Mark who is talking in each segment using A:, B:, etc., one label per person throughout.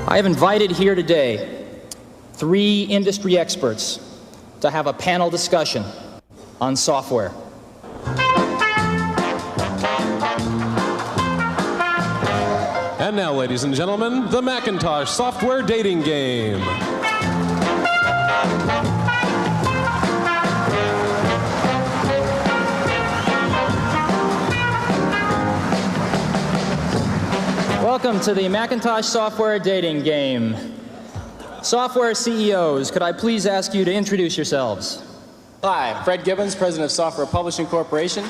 A: I have invited here today 3 industry experts to have a panel discussion on software.
B: And now, ladies and gentlemen, the Macintosh software dating game.
A: Welcome to the Macintosh software dating game. Software CEOs, could I please ask you to introduce yourselves?
C: Hi, Fred Gibbons, President of Software Publishing Corporation.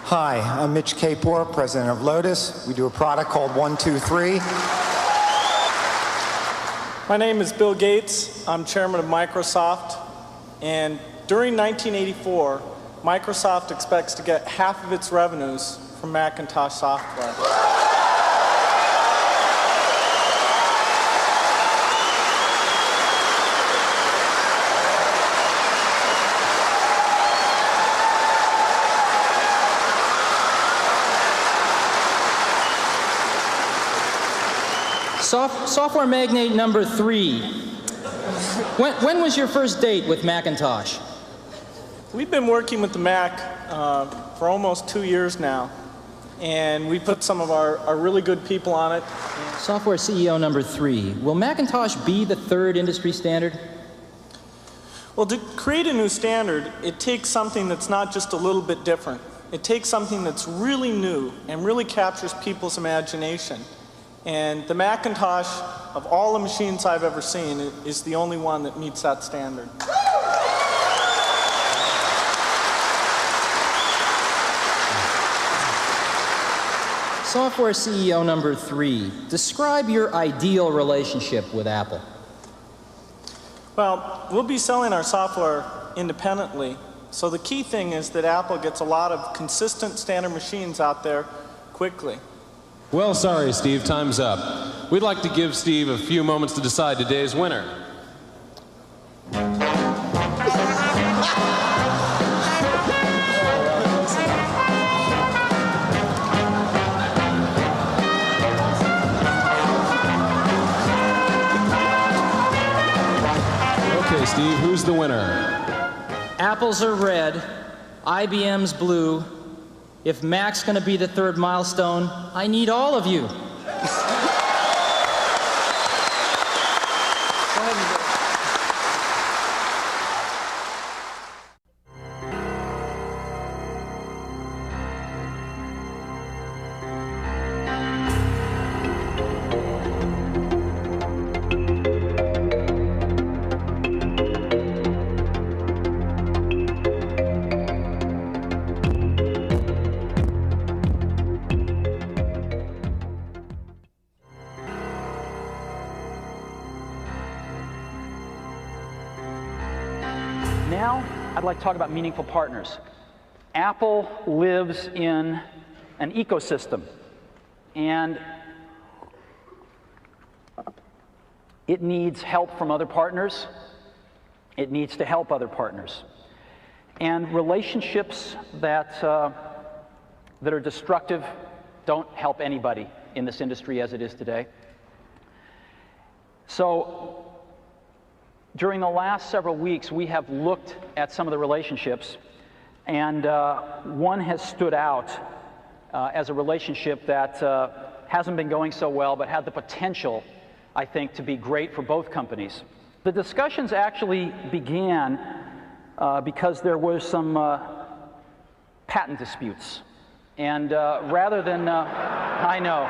D: Hi, I'm Mitch Kapor, President of Lotus. We do a product called 123.
E: My name is Bill Gates. I'm Chairman of Microsoft. And during 1984, Microsoft expects to get half of its revenues from Macintosh software.
A: Software magnate number 3. When was your first date with Macintosh?
E: We've been working with the Mac for almost 2 years now, and we put some of our really good people on it.
A: Software CEO number 3. Will Macintosh be the 3rd industry standard?
E: Well, to create a new standard, it takes something that's not just a little bit different. It takes something that's really new and really captures people's imagination. And the Macintosh, of all the machines I've ever seen, is the only one that meets that standard.
A: Software CEO number 3. Describe your ideal relationship with Apple.
E: Well, we'll be selling our software independently, so the key thing is that Apple gets a lot of consistent standard machines out there quickly.
B: Well, sorry, Steve, time's up. We'd like to give Steve a few moments to decide today's winner. Okay, Steve, who's the winner?
A: Apple's are red, IBM's blue. If Mac's going to be the 3rd milestone, I need all of you.
F: Now, I'd like to talk about meaningful partners. Apple lives in an ecosystem, and it needs help from other partners. It needs to help other partners. And relationships that are destructive don't help anybody in this industry as it is today. So, during the last several weeks, we have looked at some of the relationships, and one has stood out as a relationship that hasn't been going so well, but had the potential, I think, to be great for both companies. The discussions actually began because there were some patent disputes, and rather than, I know.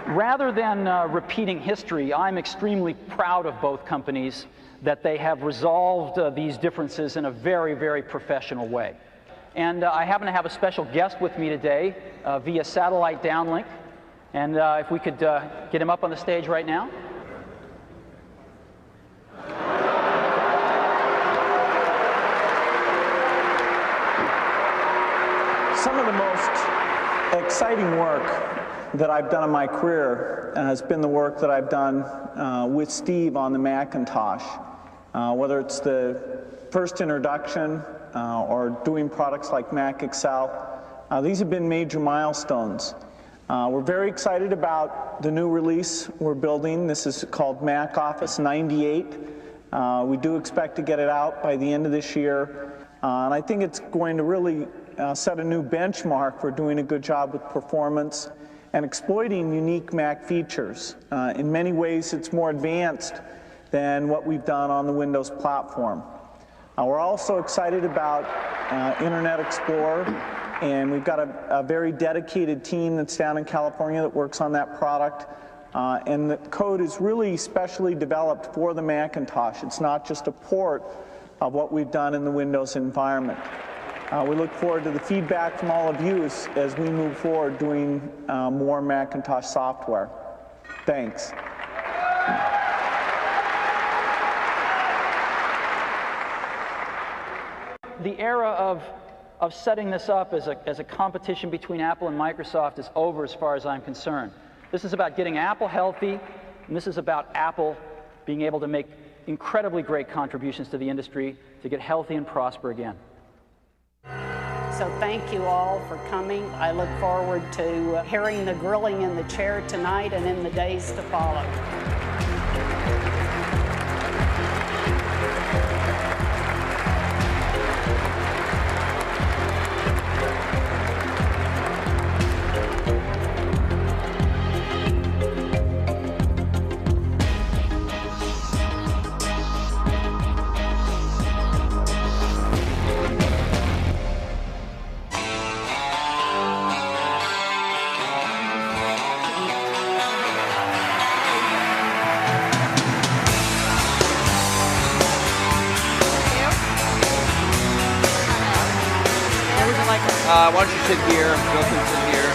F: Rather than repeating history, I'm extremely proud of both companies that they have resolved these differences in a very, very professional way. And I happen to have a special guest with me today via satellite downlink. And if we could get him up on the stage right now.
E: Some of the most exciting work that I've done in my career has been the work that I've done with Steve on the Macintosh. Whether it's the first introduction or doing products like Mac Excel. These have been major milestones. We're very excited about the new release we're building. This is called Mac Office 98. We do expect to get it out by the end of this year. And I think it's going to really set a new benchmark for doing a good job with performance and exploiting unique Mac features. In many ways, it's more advanced than what we've done on the Windows platform. We're also excited about Internet Explorer, and we've got a very dedicated team that's down in California that works on that product. And the code is really specially developed for the Macintosh. It's not just a port of what we've done in the Windows environment. We look forward to the feedback from all of you as we move forward doing more Macintosh software. Thanks.
F: The era of setting this up as a competition between Apple and Microsoft is over as far as I'm concerned. This is about getting Apple healthy, and this is about Apple being able to make incredibly great contributions to the industry to get healthy and prosper again.
G: So thank you all for coming. I look forward to hearing the grilling in the chair tonight and in the days to follow.
H: Why don't you sit here? Bill can sit here.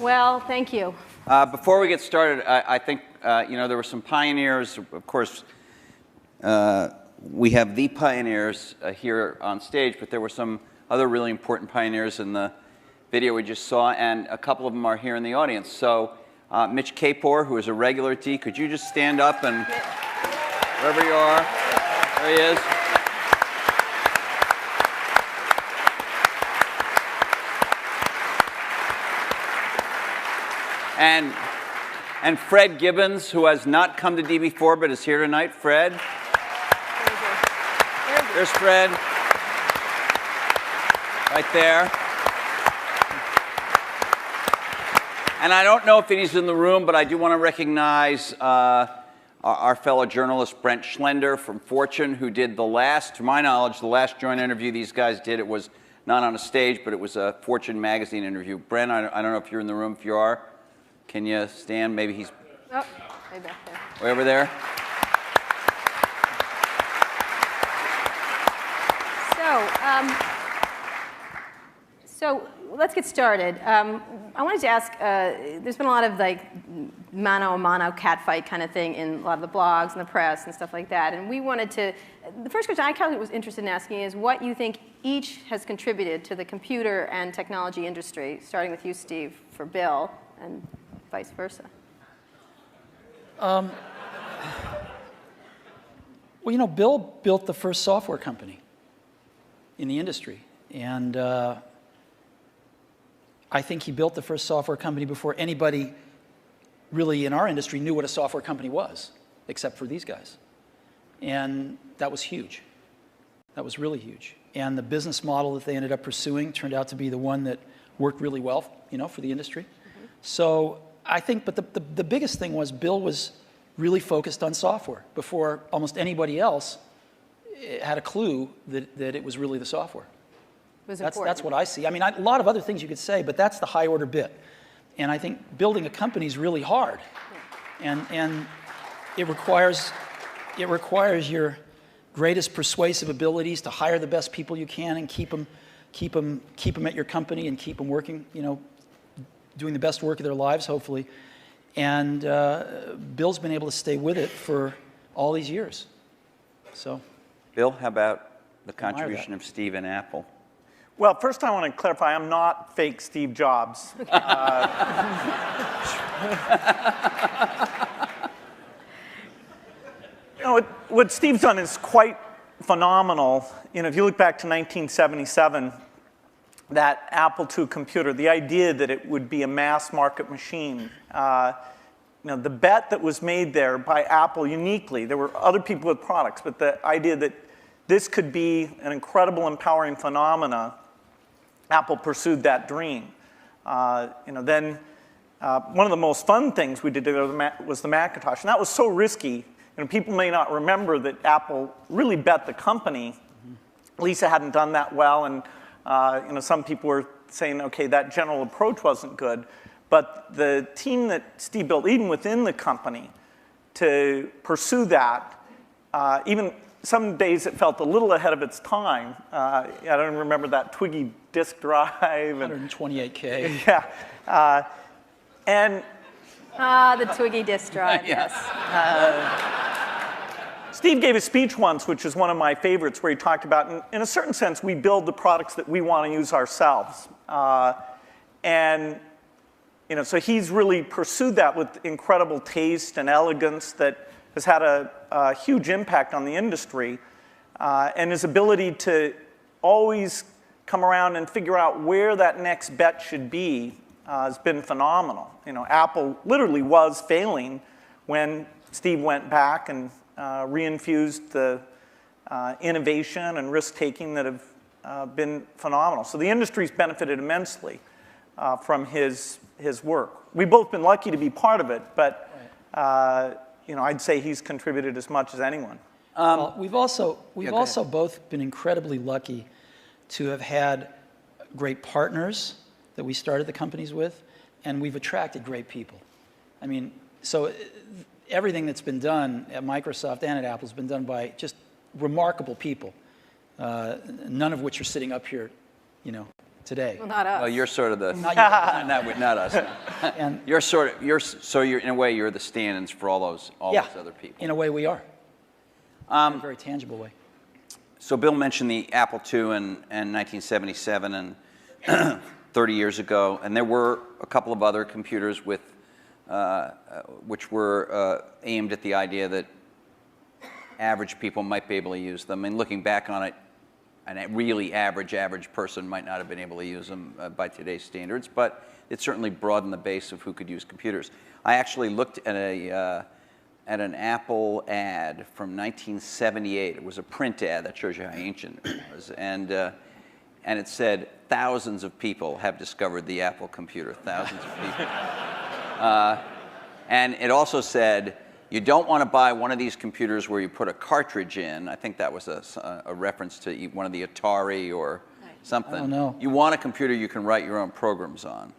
I: Well, thank you.
H: Before we get started, I think there were some pioneers. Of course, we have the pioneers here on stage, but there were some other really important pioneers in the video we just saw, and a couple of them are here in the audience. So, Mitch Kapor, who is a regular at D, could you just stand up and wherever you are? There he is. And Fred Gibbons, who has not come to D before but is here tonight. Fred. There's Fred. Right there. And I don't know if he's in the room, but I do want to recognize our fellow journalist Brent Schlender from Fortune, who did the last, to my knowledge, the last joint interview these guys did. It was not on a stage, but it was a Fortune magazine interview. Brent, I don't know if you're in the room. If you are, can you stand? Maybe he's
I: Way back there.
H: way over there.
I: So let's get started. I wanted to ask, there's been a lot of like mano a mano catfight kind of thing in a lot of the blogs and the press and stuff like that. And we wanted to, the first question I was interested in asking is what you think each has contributed to the computer and technology industry, starting with you, Steve, for Bill, and vice versa.
F: Well, Bill built the first software company in the industry. And I think he built the first software company before anybody really in our industry knew what a software company was, except for these guys. And that was huge. That was really huge. And the business model that they ended up pursuing turned out to be the one that worked really well, for the industry. Mm-hmm. So I think, but the biggest thing was Bill was really focused on software before almost anybody else had a clue that it was really the software. That's what I see. I mean, a lot of other things you could say, but that's the high order bit. And I think building a company is really hard. And it requires your greatest persuasive abilities to hire the best people you can and keep them at your company and keep them working, doing the best work of their lives, hopefully. And Bill's been able to stay with it for all these years. So,
H: Bill, how about the contribution of Steve and Apple?
E: Well, first I want to clarify, I'm not fake Steve Jobs. what Steve's done is quite phenomenal. You know, if you look back to 1977, that Apple II computer, the idea that it would be a mass market machine, you know, the bet that was made there by Apple uniquely, there were other people with products, but the idea that this could be an incredible, empowering phenomena, Apple pursued that dream. You know, then one of the most fun things we did was the Macintosh, and that was so risky. You know, people may not remember that Apple really bet the company. Lisa hadn't done that well, and you know, some people were saying, okay, that general approach wasn't good. But the team that Steve built, even within the company, to pursue that, even some days it felt a little ahead of its time. I don't remember that Twiggy disk drive.
F: 128K.
E: Yeah.
I: The Twiggy disk drive, yes.
E: Steve gave a speech once, which is one of my favorites, where he talked about, in a certain sense, we build the products that we want to use ourselves. And you know, so he's really pursued that with incredible taste and elegance that has had a huge impact on the industry. And his ability to always come around and figure out where that next bet should be has been phenomenal. You know, Apple literally was failing when Steve went back and reinfused the innovation and risk-taking that have been phenomenal. So the industry's benefited immensely from his work. We've both been lucky to be part of it, but you know, I'd say he's contributed as much as anyone.
F: Well, we've also both been incredibly lucky to have had great partners that we started the companies with, and we've attracted great people. I mean, so everything that's been done at Microsoft and at Apple has been done by just remarkable people, none of which are sitting up here, you know, today.
I: Well, not us.
H: Well, you're sort of the
F: not
H: us.
F: And
H: You're in a way you're the stand-ins for all those other people.
F: In a way, we are. In a very tangible way.
H: So Bill mentioned the Apple II in 1977 and 30 years ago, and there were a couple of other computers with which were aimed at the idea that average people might be able to use them. And looking back on it, a really average person might not have been able to use them by today's standards, but it certainly broadened the base of who could use computers. I actually looked at an Apple ad from 1978. It was a print ad that shows you how ancient it was, and it said thousands of people have discovered the Apple computer. Thousands of people, and it also said, you don't want to buy one of these computers where you put a cartridge in. I think that was a reference to one of the Atari or something.
F: I don't know.
H: You want a computer you can write your own programs on.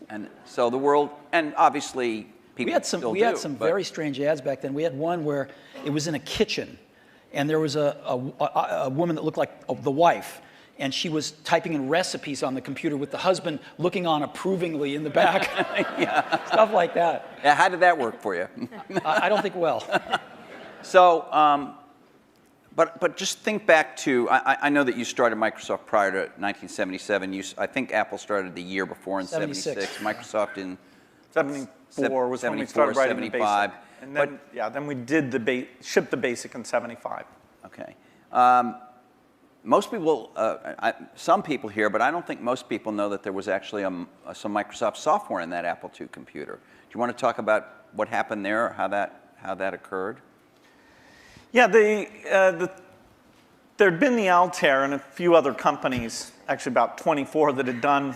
H: And so the world, and obviously people
F: we had some very strange ads back then. We had one where it was in a kitchen, and there was a woman that looked like the wife, and she was typing in recipes on the computer with the husband looking on approvingly in the back.
H: Yeah.
F: Stuff like that.
H: Yeah, how did that work for you?
F: I don't think well.
H: So, but just think back to, I know that you started Microsoft prior to 1977. I think Apple started the year before in 76. Microsoft in
E: 74 was when we started writing the BASIC. And then, then we did shipped the BASIC in 75.
H: Okay. Most people, some people here, but I don't think most people know that there was actually some Microsoft software in that Apple II computer. Do you want to talk about what happened there, or how that occurred?
E: Yeah, there'd been the Altair and a few other companies, actually about 24, that had done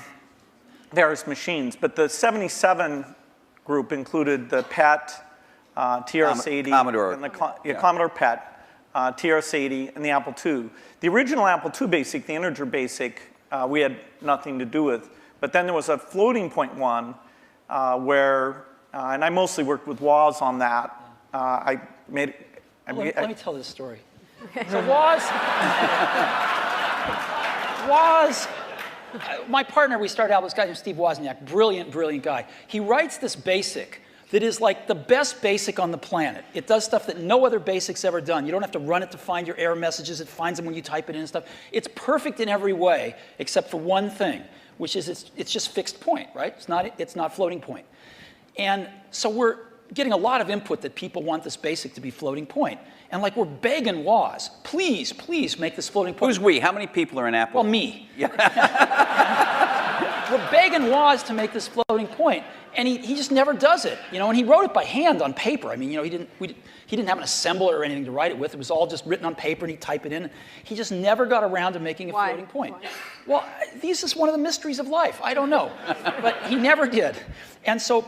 E: various machines. But the 77 group included the PET, TRS-80,
H: Commodore.
E: And Commodore PET. TRS-80, and the Apple II. The original Apple II BASIC, the integer BASIC, we had nothing to do with. But then there was a floating point one where, and I mostly worked with Woz on that.
F: Let me tell this story. So Woz, my partner, we started out with this guy named Steve Wozniak, brilliant, brilliant guy. He writes this BASIC that is like the best BASIC on the planet. It does stuff that no other BASIC's ever done. You don't have to run it to find your error messages. It finds them when you type it in and stuff. It's perfect in every way, except for one thing, which is it's just fixed point, right? It's not floating point. And so we're getting a lot of input that people want this BASIC to be floating point. And like we're begging Woz, please, please make this floating point.
H: Who's we? How many people are in Apple?
F: Well, me. Yeah. We're begging Woz to make this floating point, and he just never does it. You know, and he wrote it by hand on paper. I mean, you know, he didn't have an assembler or anything to write it with. It was all just written on paper, and he'd type it in. He just never got around to making a floating point. Why? Well, this is one of the mysteries of life. I don't know, but he never did. And so,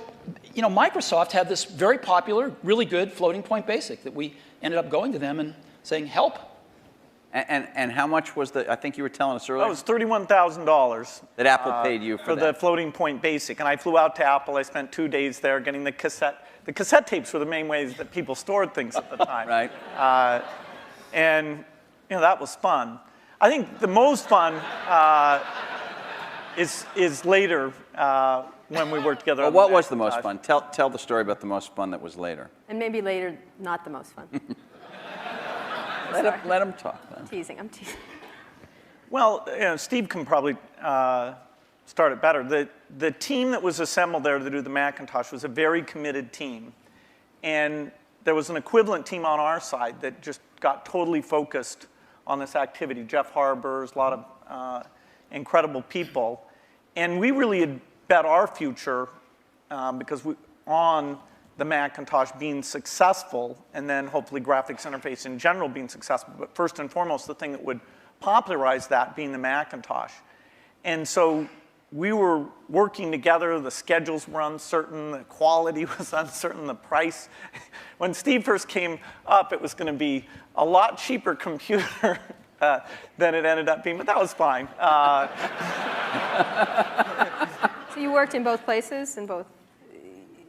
F: you know, Microsoft had this very popular, really good floating point basic that we ended up going to them and saying, help.
H: And how much was the, I think you were telling us earlier?
E: That was $31,000.
H: That Apple paid you for that.
E: the floating point basic. And I flew out to Apple. I spent 2 days there getting the cassette. The cassette tapes were the main ways that people stored things at the time.
H: Right.
E: And, you know, that was fun. I think the most fun is later when we worked together.
H: Well, what was the most fun? Tell the story about the most fun that was later.
I: And maybe later, not the most fun.
H: Let him talk.
I: I'm teasing.
E: Well, you know, Steve can probably start it better. The team that was assembled there to do the Macintosh was a very committed team. And there was an equivalent team on our side that just got totally focused on this activity. Jeff Harbers, a lot of incredible people. And we really had bet our future because on the Macintosh being successful, and then hopefully graphics interface in general being successful, but first and foremost, the thing that would popularize that being the Macintosh. And so we were working together, the schedules were uncertain, the quality was uncertain, the price. When Steve first came up, it was going to be a lot cheaper computer than it ended up being, but that was fine.
I: So you worked in both places, in both?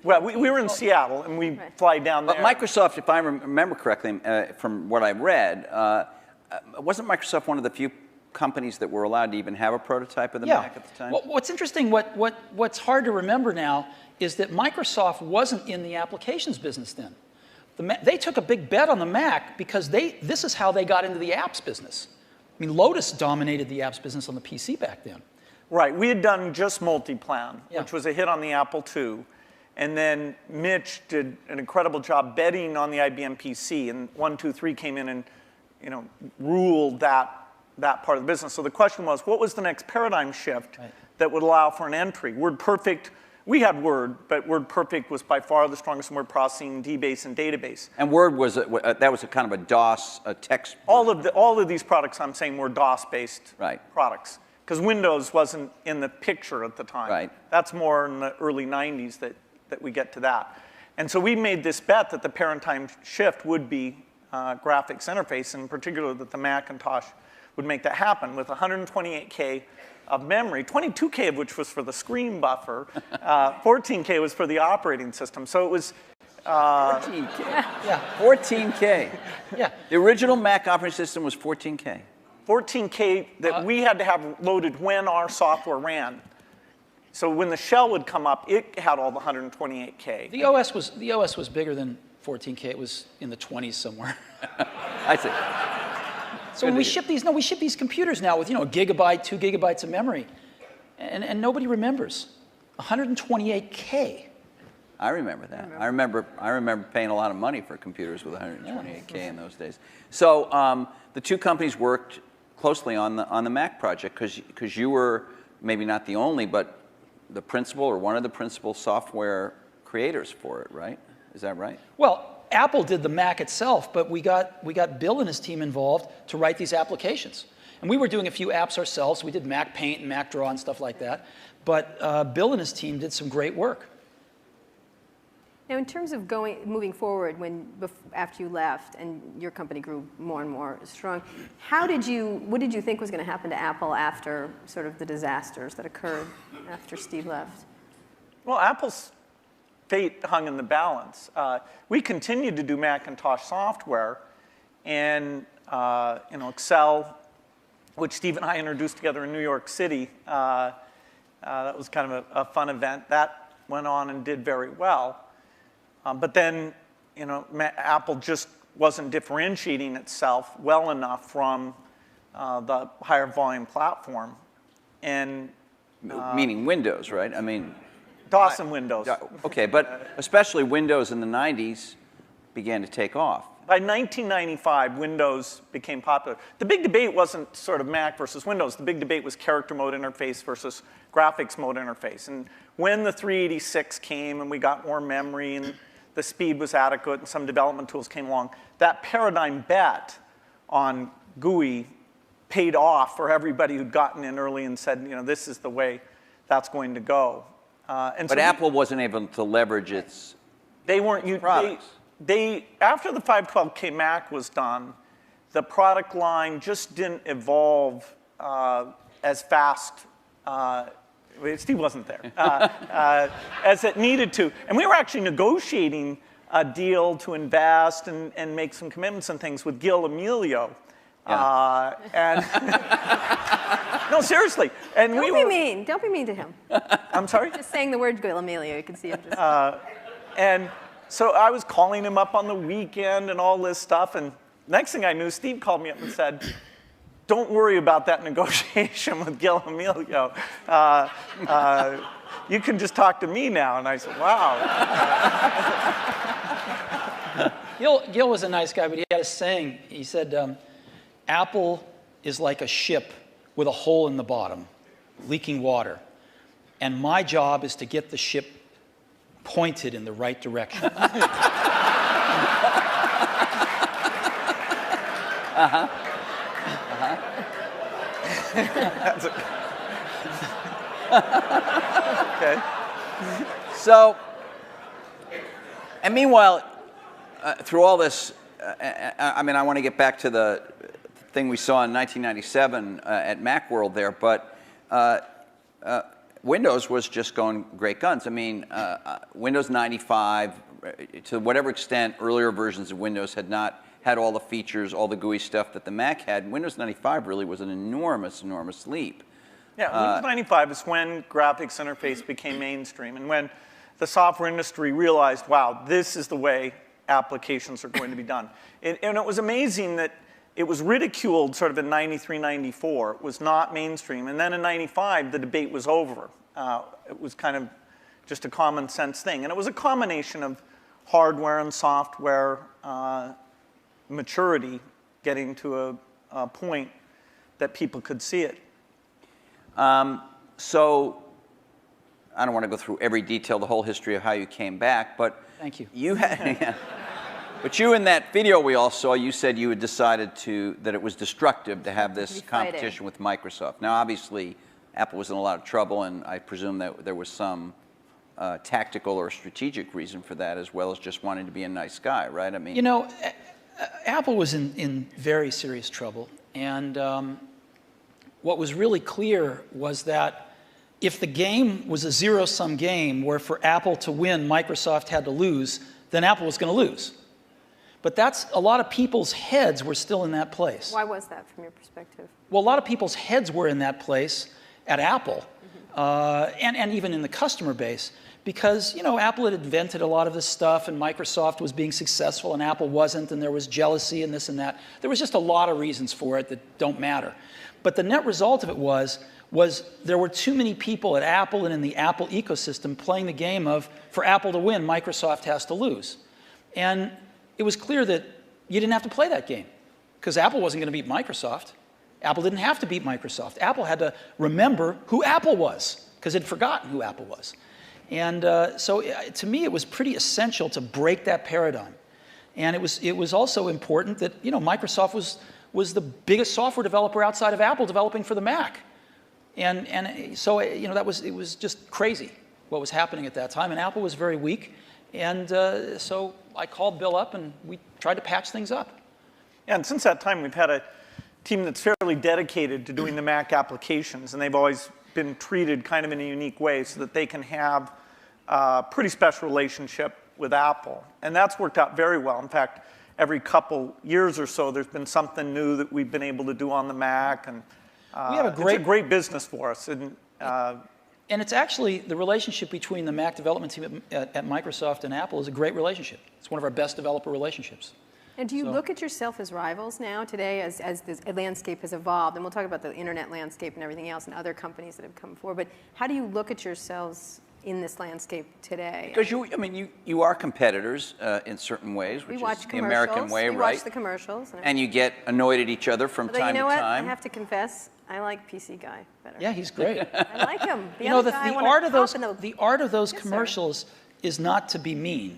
E: Well, we were in Seattle, and we fly down there.
H: But Microsoft, if I remember correctly, from what I read, wasn't Microsoft one of the few companies that were allowed to even have a prototype of the Mac at the time?
F: Well, what's interesting, what's hard to remember now, is that Microsoft wasn't in the applications business then. They took a big bet on the Mac because this is how they got into the apps business. I mean, Lotus dominated the apps business on the PC back then.
E: Right. We had done just Multiplan, which was a hit on the Apple II. And then Mitch did an incredible job betting on the IBM PC, and 123 came in and, you know, ruled that part of the business. So the question was, what was the next paradigm shift that would allow for an entry? WordPerfect, we had Word, but WordPerfect was by far the strongest in word processing, DBase, and database.
H: And Word was that was a kind of a DOS, a text.
E: All of these products I'm saying were DOS-based products, because Windows wasn't in the picture at the time.
H: Right.
E: That's more in the early 90s that we get to that. And so we made this bet that the paradigm shift would be graphics interface, and in particular that the Macintosh would make that happen with 128K of memory, 22K of which was for the screen buffer, 14K was for the operating system. So it was
H: 14K. Yeah, 14K.
F: Yeah.
H: The original Mac operating system was 14K.
E: 14K that we had to have loaded when our software ran. So when the shell would come up, it had all the 128K.
F: The OS was bigger than 14K. It was in the 20s somewhere.
H: I see.
F: So when we ship these computers now with, you know, a gigabyte, 2 gigabytes of memory, and nobody remembers 128K.
H: I remember that. I remember paying a lot of money for computers with 128K in those days. So the two companies worked closely on the Mac project because you were maybe not the only, but the principal or one of the principal software creators for it, right? Is that right?
F: Well, Apple did the Mac itself, but we got Bill and his team involved to write these applications. And we were doing a few apps ourselves. We did Mac Paint and Mac Draw and stuff like that. But Bill and his team did some great work.
I: Now, in terms of moving forward, after you left and your company grew more and more strong, what did you think was going to happen to Apple after sort of the disasters that occurred after Steve left?
E: Well, Apple's fate hung in the balance. We continued to do Macintosh software, and you know, Excel, which Steve and I introduced together in New York City. That was kind of a fun event. That went on and did very well. But then, you know, Apple just wasn't differentiating itself well enough from the higher volume platform. And
H: meaning Windows, right? I mean,
E: DOS and Windows.
H: Okay, but especially Windows in the 90s began to take off.
E: by 1995, Windows became popular. The big debate wasn't sort of Mac versus Windows. The big debate was character mode interface versus graphics mode interface. And when the 386 came and we got more memory and the speed was adequate and some development tools came along, that paradigm bet on GUI paid off for everybody who'd gotten in early and said, you know, this is the way that's going to go.
H: But Apple wasn't able to leverage its products.
E: After the 512K Mac was done, the product line just didn't evolve as fast. Steve wasn't there, as it needed to. And we were actually negotiating a deal to invest and make some commitments and things with Gil Amelio. And no, seriously. And
I: Don't be mean. Don't be mean to him.
E: I'm sorry?
I: Just saying the word Gil Amelio, you can see him just.
E: And so I was calling him up on the weekend and all this stuff. And next thing I knew, Steve called me up and said, don't worry about that negotiation with Gil Amelio. You can just talk to me now. And I said, wow.
F: Gil was a nice guy, but he had a saying. He said, Apple is like a ship with a hole in the bottom, leaking water. And my job is to get the ship pointed in the right direction.
E: Okay.
H: So, and meanwhile, through all this, I mean, I want to get back to the thing we saw in 1997 at Macworld there, but Windows was just going great guns. I mean, Windows 95, to whatever extent earlier versions of Windows had not had all the features, all the GUI stuff that the Mac had, Windows 95 really was an enormous, enormous leap.
E: Yeah, Windows 95 is when graphics interface became mainstream and when the software industry realized, wow, this is the way applications are going to be done. And it was amazing that it was ridiculed sort of in 93, 94. It was not mainstream. And then in 95, the debate was over. It was kind of just a common sense thing. And it was a combination of hardware and software maturity getting to a point that people could see it.
H: So I don't want to go through every detail, the whole history of how you came back, but
F: Thank you.
H: You had, but you in that video we all saw, you said you had decided that it was destructive to have this competition with Microsoft. Now, obviously, Apple was in a lot of trouble, and I presume that there was some tactical or strategic reason for that, as well as just wanting to be a nice guy, right? I mean,
F: you know, Apple was in very serious trouble, and what was really clear was that if the game was a zero-sum game where for Apple to win, Microsoft had to lose, then Apple was going to lose. But that's, a lot of people's heads were still in that place.
I: Why was that from your perspective?
F: Well, a lot of people's heads were in that place at Apple, and even in the customer base, because, you know, Apple had invented a lot of this stuff, and Microsoft was being successful, and Apple wasn't, and there was jealousy and this and that. There was just a lot of reasons for it that don't matter. But the net result of it was there were too many people at Apple and in the Apple ecosystem playing the game of, for Apple to win, Microsoft has to lose. And it was clear that you didn't have to play that game, because Apple wasn't going to beat Microsoft. Apple didn't have to beat Microsoft. Apple had to remember who Apple was, because it had forgotten who Apple was. And so to me, it was pretty essential to break that paradigm. And it was also important that, you know, Microsoft was the biggest software developer outside of Apple developing for the Mac. And so, you know, it was just crazy what was happening at that time. And Apple was very weak. And so I called Bill up, and we tried to patch things up.
E: Yeah, and since that time, we've had a team that's fairly dedicated to doing the Mac applications. And they've always been treated kind of in a unique way so that they can have a pretty special relationship with Apple. And that's worked out very well. In fact, every couple years or so, there's been something new that we've been able to do on the Mac. And
F: we have
E: it's a great business for us. And
F: it's actually, the relationship between the Mac development team at Microsoft and Apple is a great relationship. It's one of our best developer relationships.
I: And do you look at yourself as rivals now today as this landscape has evolved? And we'll talk about the internet landscape and everything else and other companies that have come forward. But how do you look at yourselves in this landscape today.
H: Because you are competitors in certain ways, which is the American way,
I: we
H: right?
I: watch the commercials.
H: And you get annoyed at each other from
I: Although,
H: time
I: you know
H: to
I: what?
H: time.
I: I have to confess, I like PC Guy better.
A: Yeah, he's great.
I: I like him.
A: You know, the art of those
I: Yes,
A: commercials is not to be mean,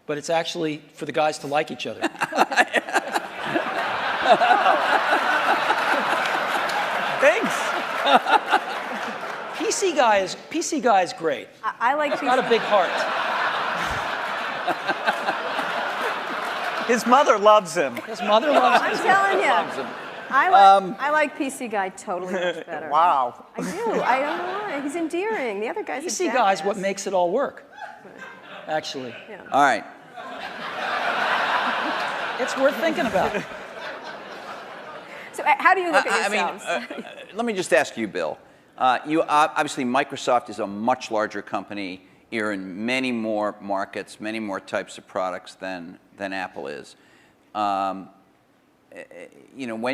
A: but it's actually for the guys to like each other.
E: Thanks.
A: PC Guy is great.
I: I like
A: He's got a big heart.
E: His mother loves him.
A: His mother loves him.
I: I'm telling you. I like PC Guy totally much better.
E: Wow.
I: I do. I don't know why. He's endearing. The other guy's a
A: PC Guy's what makes it all work, actually.
I: Yeah.
H: All right.
A: It's worth thinking about.
I: So how do you look at yourselves?
H: Let me just ask you, Bill. Obviously, Microsoft is a much larger company. You're in many more markets, many more types of products than Apple is. When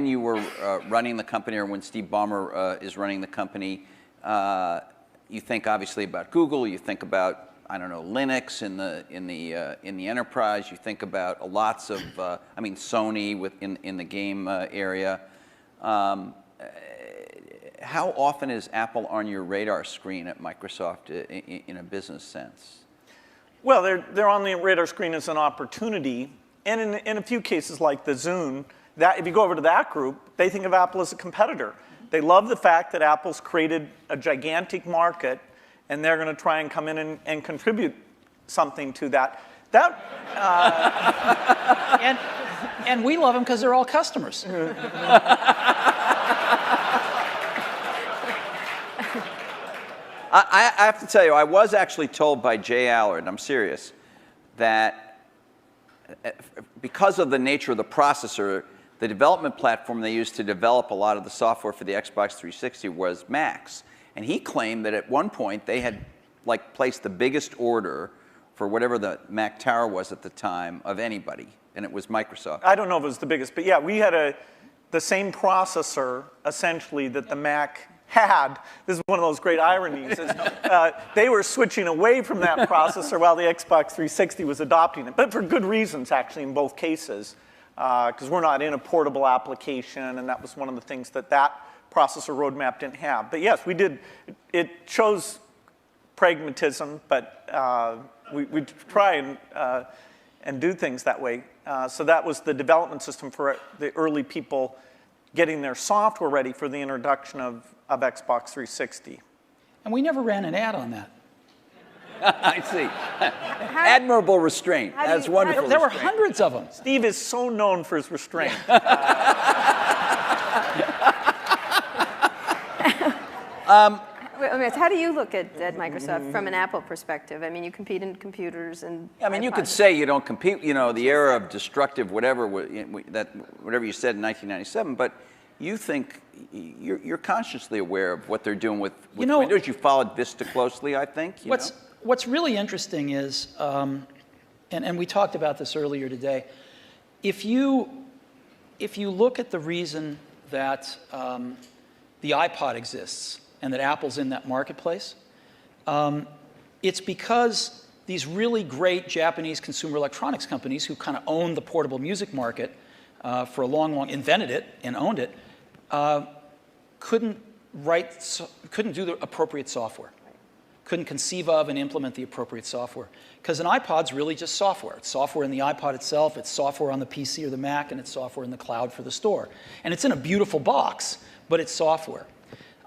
H: you were running the company, or when Steve Ballmer is running the company, you think obviously about Google. You think about, I don't know, Linux in the enterprise. You think about lots of, Sony in the game area. How often is Apple on your radar screen at Microsoft in a business sense?
E: Well, they're on the radar screen as an opportunity, and in a few cases like the Zune, that if you go over to that group, they think of Apple as a competitor. They love the fact that Apple's created a gigantic market, and they're going to try and come in and contribute something to that.
A: And we love them because they're all customers.
H: I have to tell you, I was actually told by Jay Allard, I'm serious, that because of the nature of the processor, the development platform they used to develop a lot of the software for the Xbox 360 was Macs. And he claimed that at one point they had placed the biggest order for whatever the Mac Tower was at the time of anybody, and it was Microsoft.
E: I don't know if it was the biggest, but yeah, we had the same processor, essentially, that the Mac had. This is one of those great ironies. They were switching away from that processor while the Xbox 360 was adopting it, but for good reasons, actually, in both cases, because we're not in a portable application, and that was one of the things that processor roadmap didn't have. But yes, we did. It shows pragmatism, but we try and do things that way. So that was the development system for the early people getting their software ready for the introduction of Xbox 360.
A: And we never ran an ad on that.
H: I see. Admirable restraint. That's wonderful.
A: There were hundreds of them.
E: Steve is so known for his restraint.
I: How do you look at Microsoft from an Apple perspective? I mean, you compete in computers and
H: you could say you don't compete, the era of destructive whatever you said in 1997, but you think you're consciously aware of what they're doing with Windows. You followed Vista closely, I think.
A: What's really interesting is, and we talked about this earlier today, if you look at the reason that the iPod exists and that Apple's in that marketplace, it's because these really great Japanese consumer electronics companies who kind of owned the portable music market for a long, invented it and owned it, couldn't do the appropriate software, couldn't conceive of and implement the appropriate software. Because an iPod's really just software. It's software in the iPod itself, it's software on the PC or the Mac, and it's software in the cloud for the store. And it's in a beautiful box, but it's software.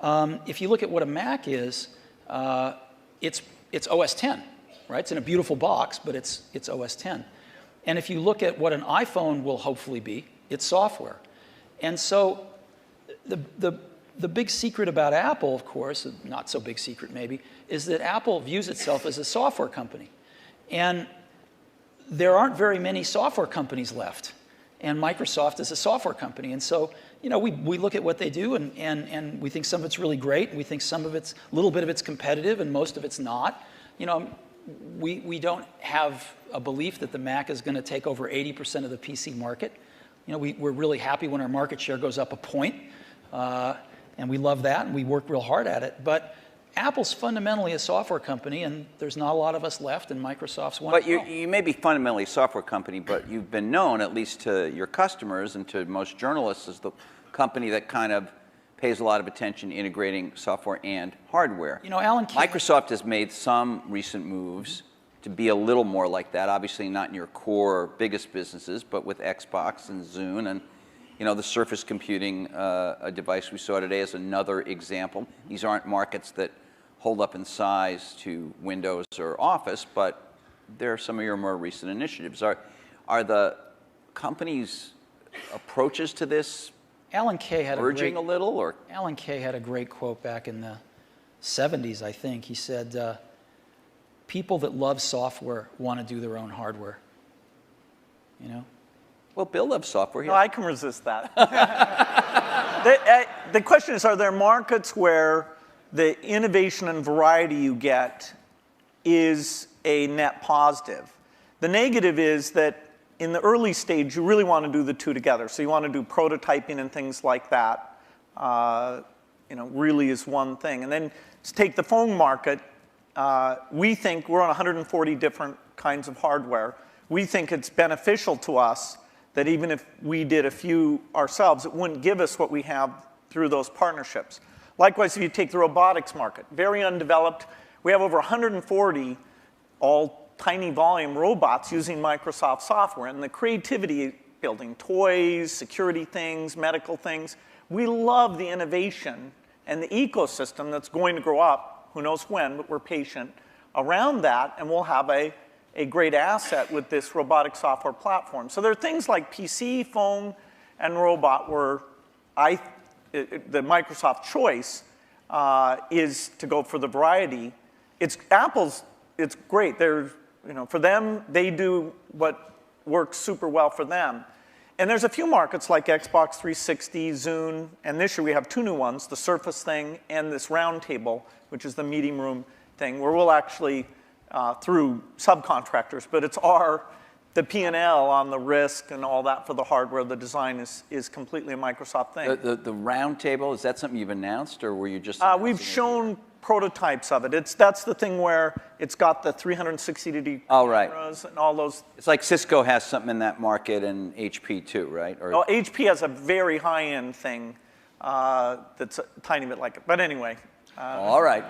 A: If you look at what a Mac is, it's OS 10, right? It's in a beautiful box, but it's OS 10. And if you look at what an iPhone will hopefully be, it's software. And so the big secret about Apple, of course, not so big secret maybe, is that Apple views itself as a software company. And there aren't very many software companies left. And Microsoft is a software company. And so, we look at what they do and we think some of it's really great. And we think some of it's, a little bit of it's competitive and most of it's not. We don't have a belief that the Mac is going to take over 80% of the PC market. We're really happy when our market share goes up a point. And we love that and we work real hard at it. But Apple's fundamentally a software company, and there's not a lot of us left, and Microsoft's one.
H: But you may be fundamentally a software company, but you've been known, at least to your customers and to most journalists, as the company that kind of pays a lot of attention integrating software and hardware.
A: You know, Alan Kay,
H: Microsoft has made some recent moves to be a little more like that. Obviously not in your core biggest businesses, but with Xbox and Zune and the Surface Computing a device we saw today is another example. These aren't markets that hold up in size to Windows or Office, but they're some of your more recent initiatives. Are the company's approaches to this
A: Alan Kay had
H: urging a little, or?
A: Alan Kay had a great quote back in the 70s, I think. He said, people that love software want to do their own hardware. You know?
H: Well, Bill loves software.
E: No, I can resist that. The question is, are there markets where the innovation and variety you get is a net positive? The negative is that in the early stage, you really want to do the two together. So you want to do prototyping and things like that, really is one thing. And then to take the phone market, we think we're on 140 different kinds of hardware. We think it's beneficial to us that even if we did a few ourselves, it wouldn't give us what we have through those partnerships. Likewise, if you take the robotics market, very undeveloped. We have over 140 all tiny volume robots using Microsoft software. And the creativity, building toys, security things, medical things. We love the innovation and the ecosystem that's going to grow up, who knows when, but we're patient, around that, and we'll have a great asset with this robotic software platform. So there are things like PC, phone, and robot where the Microsoft choice is to go for the variety. It's great. For them, they do what works super well for them. And there's a few markets like Xbox 360, Zune, and this year we have two new ones, the Surface thing and this round table, which is the meeting room thing, where we'll actually, through subcontractors, but it's the P&L on the risk and all that for the hardware, the design is completely a Microsoft thing.
H: The round table, is that something you've announced, or were you just
E: we've shown prototypes of it. That's the thing where it's got the 360-degree cameras and all those.
H: It's like Cisco has something in that market and HP too, right? Or
E: HP has a very high-end thing that's a tiny bit like it. But anyway.
H: All right.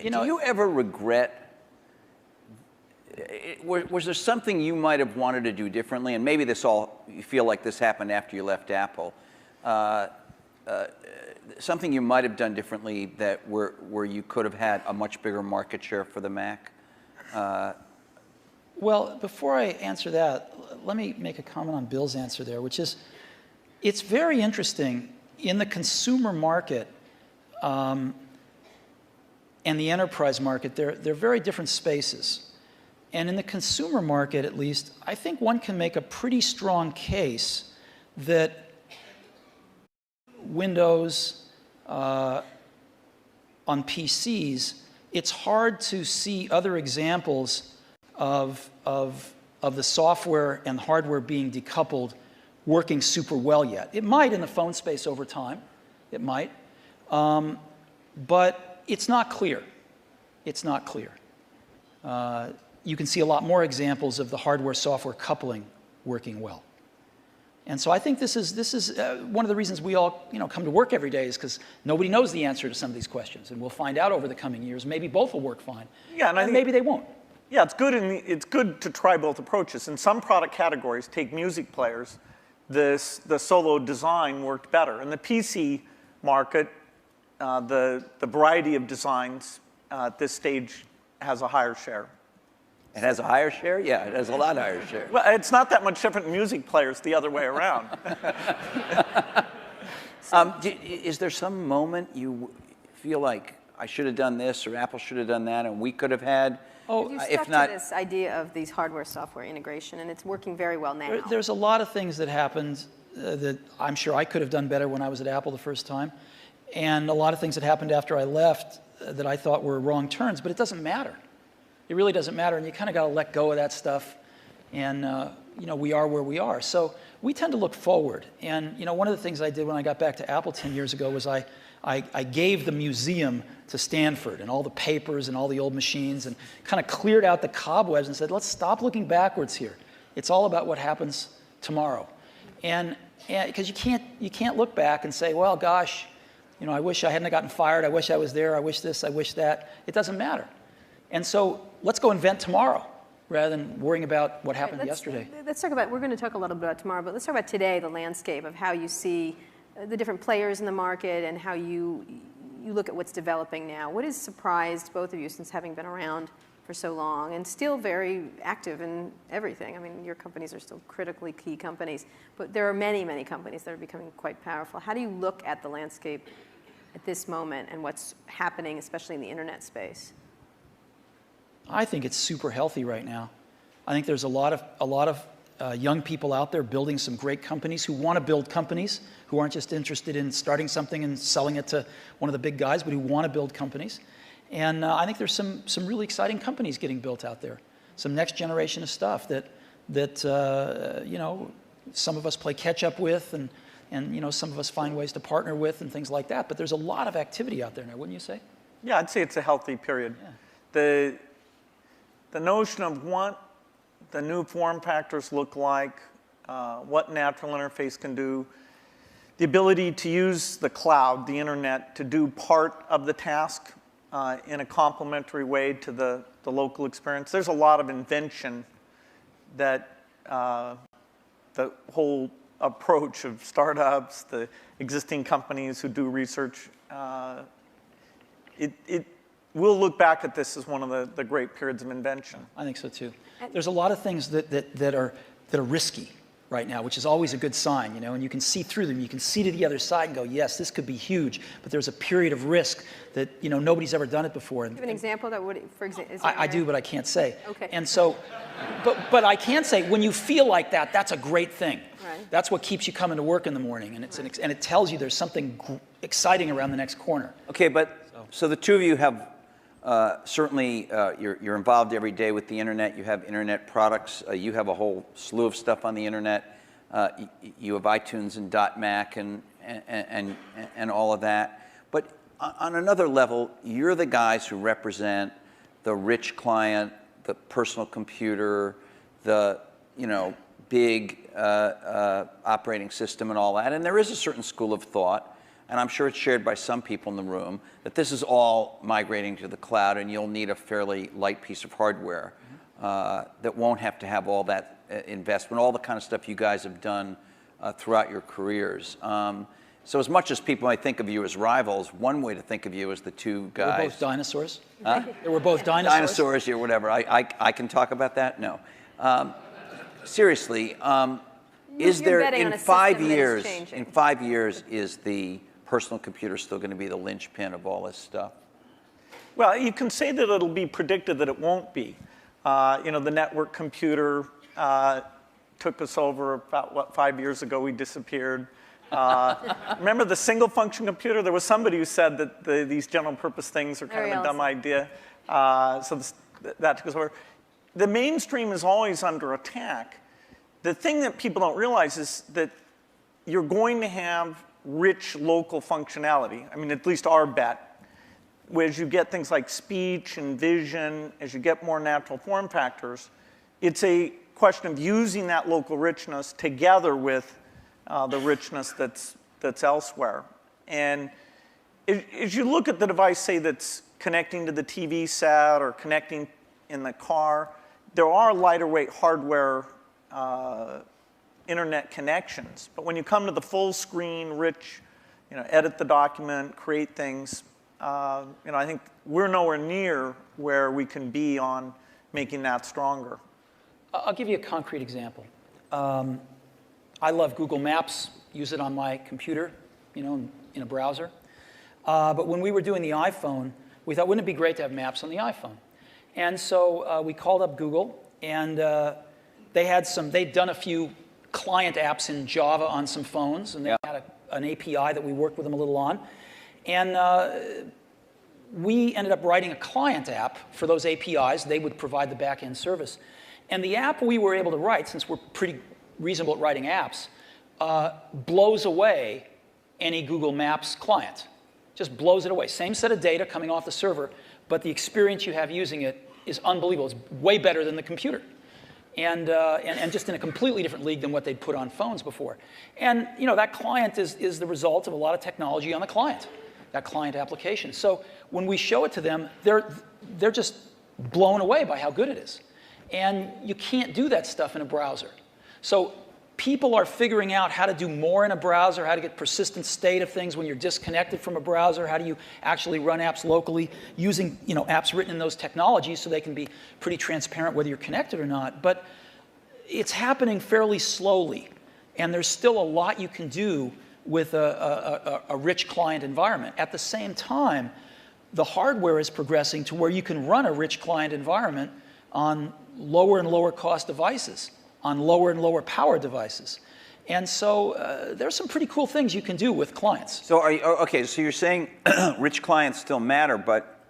H: Do you ever regret, was there something you might have wanted to do differently? And maybe you feel like this happened after you left Apple. Something you might have done differently that where you could have had a much bigger market share for the Mac?
A: Well, before I answer that, let me make a comment on Bill's answer there, which is, it's very interesting in the consumer market and the enterprise market. They're very different spaces. And in the consumer market, at least, I think one can make a pretty strong case that Windows on PCs, it's hard to see other examples of the software and hardware being decoupled working super well yet. It might in the phone space over time. It might. But it's not clear. It's not clear. You can see a lot more examples of the hardware-software coupling working well. And so I think this is one of the reasons we all come to work every day, is because nobody knows the answer to some of these questions, and we'll find out over the coming years. Maybe both will work fine, and maybe they won't.
E: Yeah, it's good to try both approaches. In some product categories, take music players, the solo design worked better. In the PC market, the variety of designs at this stage has a higher share.
H: It has a higher share? Yeah, it has a lot higher share.
E: Well, it's not that much different in music players the other way around.
H: Is there some moment you feel like I should have done this or Apple should have done that and we could have had?
I: You stuck to this idea of these hardware-software integration, and it's working very well now.
A: There's a lot of things that happened that I'm sure I could have done better when I was at Apple the first time, and a lot of things that happened after I left that I thought were wrong turns, but it doesn't matter. It really doesn't matter, and you kind of got to let go of that stuff and we are where we are. So we tend to look forward. And one of the things I did when I got back to Apple 10 years ago was I gave the museum to Stanford and all the papers and all the old machines and kind of cleared out the cobwebs and said, let's stop looking backwards here. It's all about what happens tomorrow. And because you can't look back and say, well, gosh, I wish I hadn't gotten fired. I wish I was there. I wish this. I wish that. It doesn't matter. And so let's go invent tomorrow rather than worrying about what happened yesterday.
I: Let's talk about, we're going to talk a little bit about tomorrow, but let's talk about today, the landscape of how you see the different players in the market and how you look at what's developing now. What has surprised both of you since having been around for so long and still very active in everything? I mean, your companies are still critically key companies, but there are many, many companies that are becoming quite powerful. How do you look at the landscape at this moment and what's happening, especially in the internet space?
A: I think it's super healthy right now. I think there's a lot of young people out there building some great companies who want to build companies, who aren't just interested in starting something and selling it to one of the big guys, but who want to build companies. And I think there's some really exciting companies getting built out there. Some next generation of stuff that some of us play catch up with, and some of us find ways to partner with and things like that. But there's a lot of activity out there now, wouldn't you say?
E: Yeah, I'd say it's a healthy period.
A: Yeah.
E: The notion of what the new form factors look like, what natural interface can do, the ability to use the cloud, the internet, to do part of the task in a complementary way to the local experience. There's a lot of invention that the whole approach of startups, the existing companies who do research, we'll look back at this as one of the great periods of invention.
A: I think so too. There's a lot of things that are risky right now, which is always a good sign, and you can see through them. You can see to the other side and go, yes, this could be huge, but there's a period of risk that nobody's ever done it before.
I: Do you have an example that would, for example?
A: I do, but I can't say.
I: Okay.
A: And so, but I can say when you feel like that, that's a great thing.
I: Right.
A: That's what keeps you coming to work in the morning, and and it tells you there's something exciting around the next corner.
H: Okay, but so the two of you have. Certainly, you're involved every day with the internet. You have internet products. You have a whole slew of stuff on the internet. You have iTunes and .Mac and all of that. But on another level, you're the guys who represent the rich client, the personal computer, the big operating system and all that. And there is a certain school of thought, and I'm sure it's shared by some people in the room, that this is all migrating to the cloud and you'll need a fairly light piece of hardware that won't have to have all that investment, all the kind of stuff you guys have done throughout your careers. So as much as people might think of you as rivals, one way to think of you as the two guys.
A: We're both dinosaurs.
H: Huh?
A: We're both dinosaurs.
H: Dinosaurs, or whatever. I can talk about that? No. Seriously, is there in 5 years, is the personal computer still going to be the linchpin of all this stuff?
E: Well, you can say that it'll be predicted that it won't be. The network computer took us over about, 5 years ago, we disappeared. Remember the single function computer? There was somebody who said that these general purpose things are kind of a dumb idea. That took us over. The mainstream is always under attack. The thing that people don't realize is that you're going to have rich local functionality. I mean, at least our bet. As you get things like speech and vision, as you get more natural form factors, it's a question of using that local richness together with the richness that's elsewhere. And as you look at the device, say, that's connecting to the TV set or connecting in the car, there are lighter weight hardware internet connections. But when you come to the full screen, rich, edit the document, create things, I think we're nowhere near where we can be on making that stronger.
A: I'll give you a concrete example. I love Google Maps, use it on my computer, in a browser. But when we were doing the iPhone, we thought, wouldn't it be great to have maps on the iPhone? And so we called up Google, and they'd done a few client apps in Java on some phones, and they had an API that we worked with them a little on. And we ended up writing a client app for those APIs. They would provide the back-end service. And the app we were able to write, since we're pretty reasonable at writing apps, blows away any Google Maps client. Just blows it away. Same set of data coming off the server, but the experience you have using it is unbelievable. It's way better than the computer. And just in a completely different league than what they'd put on phones before. And that client is the result of a lot of technology on the client, that client application. So when we show it to them, they're just blown away by how good it is. And you can't do that stuff in a browser. So people are figuring out how to do more in a browser, how to get persistent state of things when you're disconnected from a browser, how do you actually run apps locally using apps written in those technologies so they can be pretty transparent whether you're connected or not. But it's happening fairly slowly, and there's still a lot you can do with a rich client environment. At the same time, the hardware is progressing to where you can run a rich client environment on lower and lower cost devices, on lower and lower power devices. And so there's some pretty cool things you can do with clients.
H: So okay, so you're saying rich clients still matter, but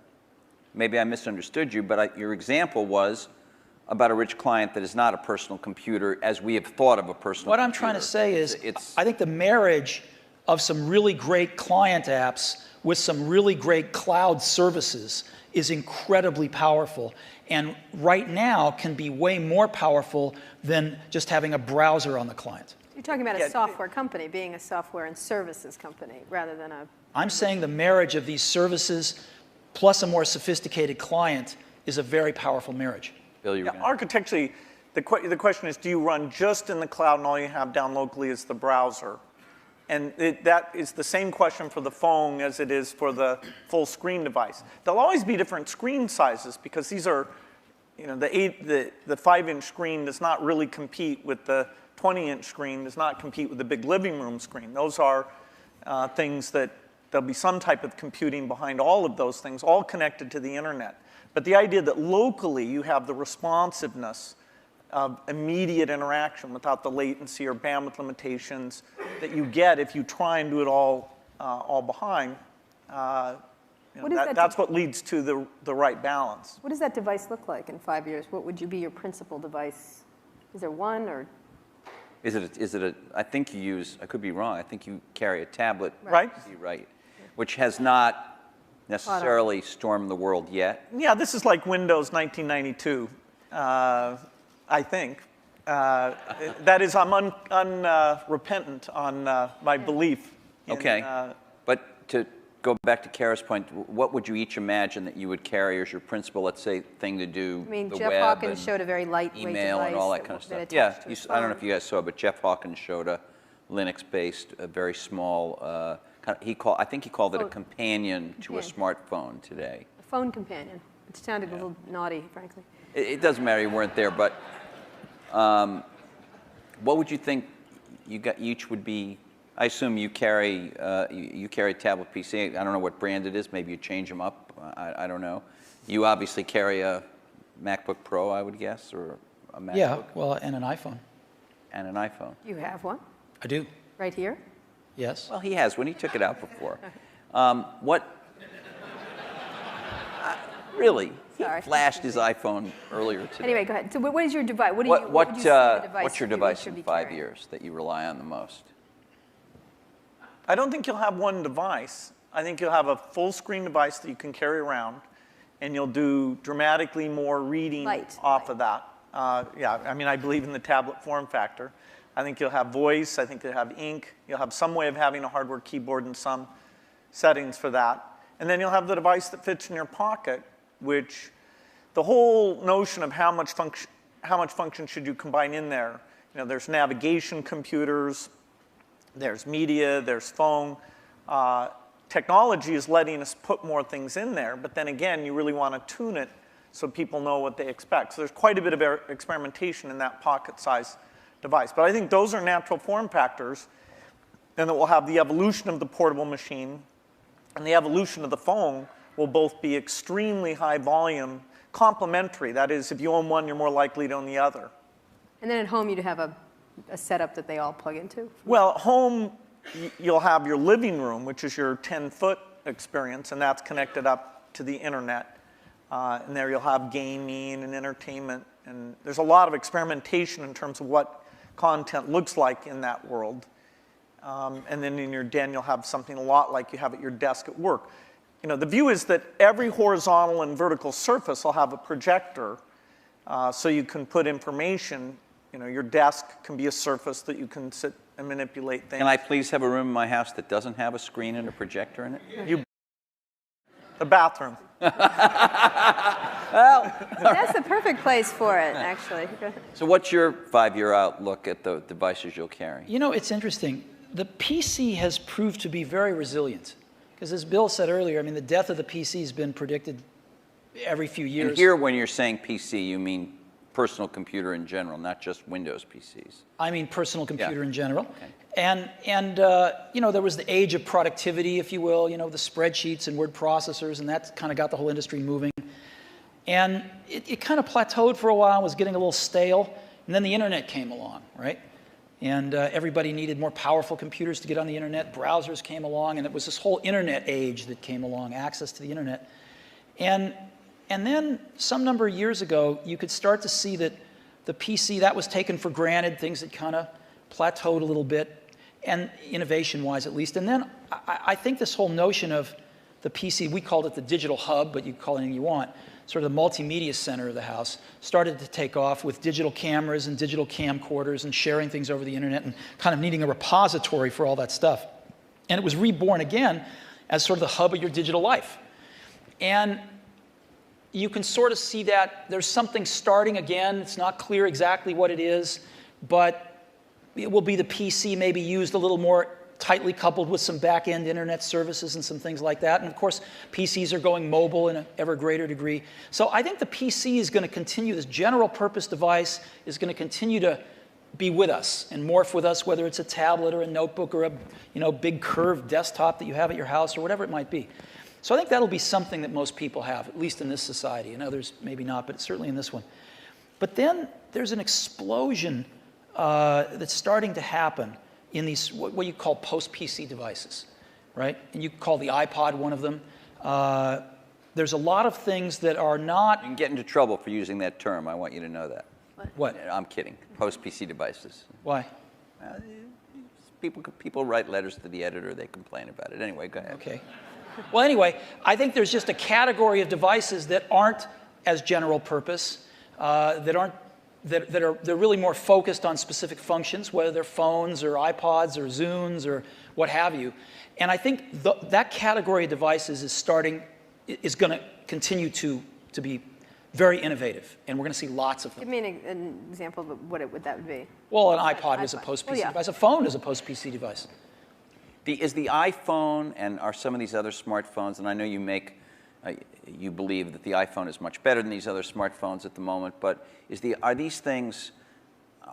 H: maybe I misunderstood you, but your example was about a rich client that is not a personal computer as we have thought of a personal computer.
A: What I'm trying to say is I think the marriage of some really great client apps with some really great cloud services is incredibly powerful, and right now can be way more powerful than just having a browser on the client.
I: You're talking about a software company being a software and services company rather than a...
A: I'm saying the marriage of these services plus a more sophisticated client is a very powerful marriage.
H: Bill, you
E: architecturally, the question is, do you run just in the cloud and all you have down locally is the browser? And that is the same question for the phone as it is for the full screen device. There'll always be different screen sizes because these are, the 5-inch screen does not really compete with the 20-inch screen, does not compete with the big living room screen. Those are things that there'll be some type of computing behind all of those things, all connected to the internet. But the idea that locally you have the responsiveness of immediate interaction without the latency or bandwidth limitations that you get if you try and do it all behind. That's what leads to the right balance.
I: What does that device look like in 5 years? What would be your principal device? Is there one or?
H: Is it a, I think you use, I could be wrong, I think you carry a tablet.
E: Right.
H: Right. Which has not necessarily stormed the world yet.
E: Yeah, this is like Windows 1992. I think. That is, I'm unrepentant on my belief.
H: Okay, but to go back to Kara's point, what would you each imagine that you would carry as your principal, let's say, thing to do?
I: I mean,
H: the
I: Jeff
H: web
I: Hawkins showed a very lightweight
H: email
I: device
H: and all that kind of stuff. Yeah, I don't know if you guys saw, but Jeff Hawkins showed a Linux-based, a very small, I think he called it a companion to a smartphone today.
I: A phone companion. It sounded a little naughty, frankly.
H: It doesn't matter, you weren't there, but what would you think each would be? I assume you carry a tablet PC. I don't know what brand it is. Maybe you change them up. I don't know. You obviously carry a MacBook Pro, I would guess, or a MacBook.
A: Yeah, well, and an iPhone.
H: And an iPhone.
I: You have one?
A: I do.
I: Right here?
A: Yes.
H: Well, he has one. He took it out before. Really? He flashed his iPhone earlier today.
I: Anyway, go ahead. So what is your device? What would you say the device
H: what's your device in 5 years that you rely on the most?
E: I don't think you'll have one device. I think you'll have a full screen device that you can carry around, and you'll do dramatically more reading off of that. Yeah, I mean, I believe in the tablet form factor. I think you'll have voice. I think you'll have ink. You'll have some way of having a hardware keyboard and some settings for that. And then you'll have the device that fits in your pocket, which the whole notion of how much function should you combine in there. There's navigation computers, there's media, there's phone. Technology is letting us put more things in there, but then again, you really want to tune it so people know what they expect. So there's quite a bit of experimentation in that pocket-sized device. But I think those are natural form factors, and that we'll have the evolution of the portable machine and the evolution of the phone will both be extremely high volume, complementary. That is, if you own one, you're more likely to own the other.
I: And then at home, you'd have a setup that they all plug into?
E: Well, at home, you'll have your living room, which is your 10-foot experience, and that's connected up to the internet. And there you'll have gaming and entertainment And there's a lot of experimentation in terms of what content looks like in that world. And then in your den, you'll have something a lot like you have at your desk at work. You know, the view is that every horizontal and vertical surface will have a projector, so you can put information. You know, your desk can be a surface that you can sit and manipulate things.
H: Can I please have a room in my house that doesn't have a screen and a projector in it?
E: The bathroom.
H: Well,
I: That's the perfect place for it, actually.
H: so what's your 5-year outlook at the devices you'll carry?
A: You know, it's interesting. The PC has proved to be very resilient. Because as Bill said earlier, I mean, the death of the PC has been predicted every few years.
H: And here, when you're saying PC, you mean personal computer in general, not just Windows PCs.
A: I mean personal computer in general.
H: Okay.
A: And you know, there was the age of productivity, if you will, you know, the spreadsheets and word processors, and that kind of got the whole industry moving. And it kind of plateaued for a while, was getting a little stale, and then the internet came along, right? And everybody needed more powerful computers to get on the internet. Browsers came along, and it was this whole internet age that came along, access to the internet. And then some number of years ago, you could start to see that the PC, that was taken for granted, things had kind of plateaued a little bit, and innovation-wise at least. And then I think this whole notion of the PC, we called it the digital hub, but you can call it anything you want, sort of the multimedia center of the house, started to take off with digital cameras and digital camcorders and sharing things over the internet and kind of needing a repository for all that stuff. And it was reborn again as sort of the hub of your digital life. And you can sort of see that there's something starting again. It's not clear exactly what it is, but it will be the PC maybe used a little more tightly coupled with some back-end internet services and some things like that. And of course, PCs are going mobile in an ever greater degree. So I think the PC is going to continue, this general purpose device is going to continue to be with us and morph with us, whether it's a tablet or a notebook or a big curved desktop that you have at your house or whatever it might be. So I think that'll be something that most people have, at least in this society. In others, maybe not, but certainly in this one. But then there's an explosion that's starting to happen in these, what you call post-PC devices, right? And you call the iPod one of them. There's a lot of things that are not...
H: You can get into trouble for using that term. I want you to know that.
A: What?
H: I'm kidding. Post-PC devices.
A: Why?
H: People write letters to the editor. They complain about it. Anyway, go ahead.
A: Okay. Well, anyway, I think there's just a category of devices that aren't as general purpose, they're really more focused on specific functions, whether they're phones or iPods or Zunes or what have you. And I think that category of devices is going to continue to be very innovative, and we're going to see lots of them.
I: Give me an example of what that would be.
A: Well, an iPod is a post-PC device. A phone is a post-PC device.
H: Is the iPhone and are some of these other smartphones, and I know you believe that the iPhone is much better than these other smartphones at the moment, but are these things,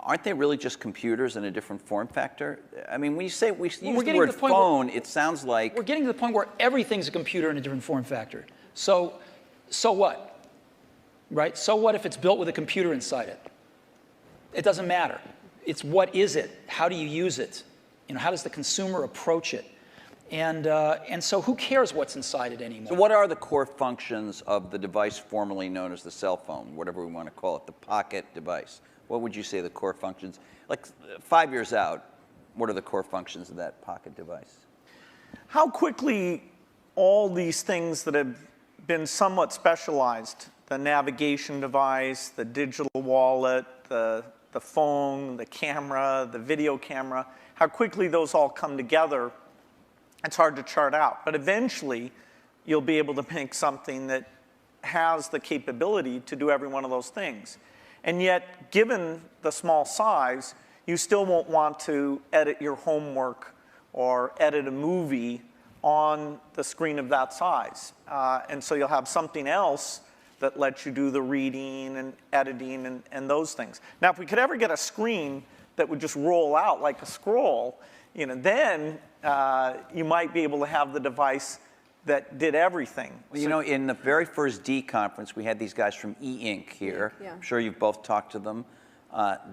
H: aren't they really just computers in a different form factor? I mean, when you say we use the word phone, it sounds like...
A: We're getting to the point where everything's a computer in a different form factor. So what? Right? So what if it's built with a computer inside it? It doesn't matter. It's what is it? How do you use it? You know, how does the consumer approach it? And so who cares what's inside it anymore?
H: So what are the core functions of the device formerly known as the cell phone, whatever we want to call it, the pocket device? What would you say the core functions, like 5 years out, what are the core functions of that pocket device?
E: How quickly all these things that have been somewhat specialized, the navigation device, the digital wallet, the phone, the camera, the video camera, how quickly those all come together, it's hard to chart out. But eventually, you'll be able to make something that has the capability to do every one of those things. And yet, given the small size, you still won't want to edit your homework or edit a movie on the screen of that size. And so you'll have something else that lets you do the reading and editing and those things. Now, if we could ever get a screen that would just roll out like a scroll, you know, then you might be able to have the device that did everything.
H: Well, you know, in the very first D conference, we had these guys from E-Ink here. Yeah. I'm sure you've both talked to them.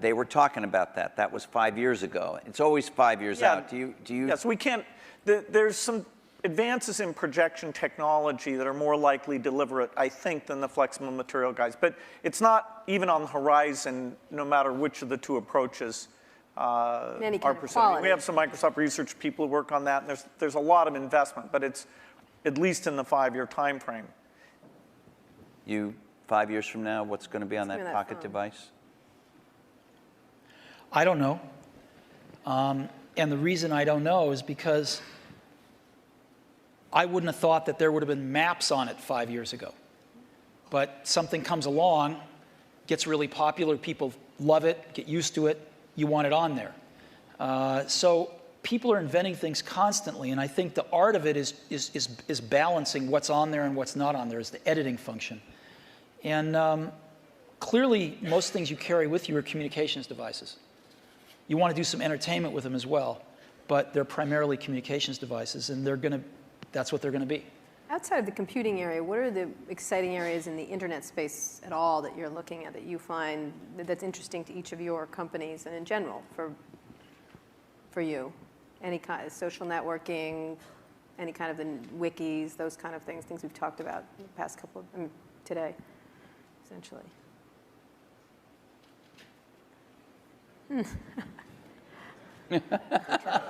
H: They were talking about that. That was 5 years ago. It's always 5 years out. Do you?
E: Yes, we can't. There's some advances in projection technology that are more likely to deliver it, I think, than the flexible material guys. But it's not even on the horizon, no matter which of the two approaches are pursuing. We have some Microsoft research people who work on that, and there's a lot of investment, but it's at least in the 5-year time frame.
H: You, 5 years from now, what's going to be on that pocket device?
A: I don't know. And the reason I don't know is because I wouldn't have thought that there would have been maps on it 5 years ago. But something comes along, gets really popular, people love it, get used to it, you want it on there. So people are inventing things constantly, and I think the art of it is balancing what's on there and what's not on there, is the editing function. And clearly, most things you carry with you are communications devices. You want to do some entertainment with them as well, but they're primarily communications devices, and that's what they're going to be.
I: Outside of the computing area, what are the exciting areas in the internet space at all that you're looking at that you find that's interesting to each of your companies and in general for you? Any kind of social networking, any kind of the wikis, those kind of things we've talked about in the past couple of, today, essentially.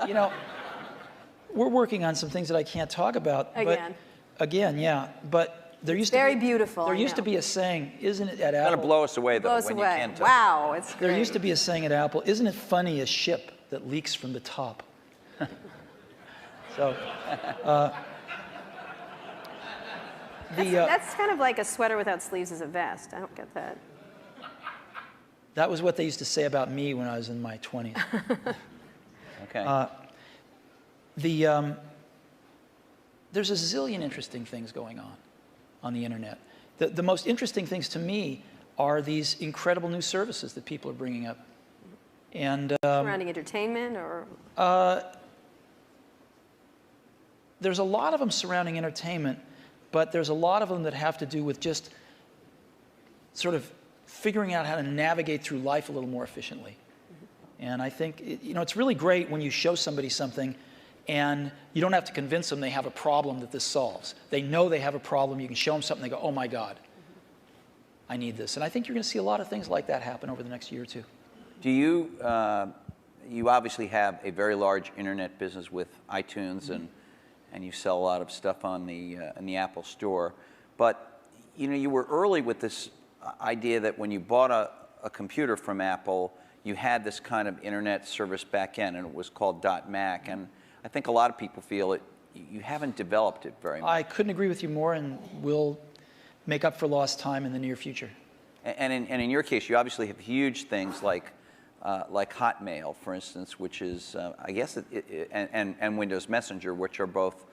A: You know, we're working on some things that I can't talk about.
I: Again.
A: But, again, yeah. But there used
I: Very
A: to be,
I: beautiful.
A: There used to be a saying, isn't it, at
H: It's
A: Apple?
H: going to blow us away, though,
I: Blow us
H: when
I: away.
H: you can't tell.
I: Wow, it's great.
A: There used to be a saying at Apple, isn't it funny a ship that leaks from the top? So,
I: that's kind of like a sweater without sleeves as a vest. I don't get that.
A: that was what they used to say about me when I was in my 20s.
H: Okay.
A: There's a zillion interesting things going on the internet. The most interesting things to me are these incredible new services that people are bringing up. And
I: Surrounding entertainment or?
A: There's a lot of them surrounding entertainment, but there's a lot of them that have to do with just sort of figuring out how to navigate through life a little more efficiently. And I think, it's really great when you show somebody something and you don't have to convince them they have a problem that this solves. They know they have a problem. You can show them something, they go, oh my God, I need this. And I think you're going to see a lot of things like that happen over the next year or two.
H: Do you, you obviously have a very large internet business with iTunes, and you sell a lot of stuff on in the Apple Store. But, you were early with this idea that when you bought a computer from Apple, you had this kind of internet service back end, and it was called .Mac. And I think a lot of people feel you haven't developed it very much.
A: I couldn't agree with you more, and we'll make up for lost time in the near future.
H: And in your case, you obviously have huge things like Hotmail, for instance, which is, I guess, and Windows Messenger, which are both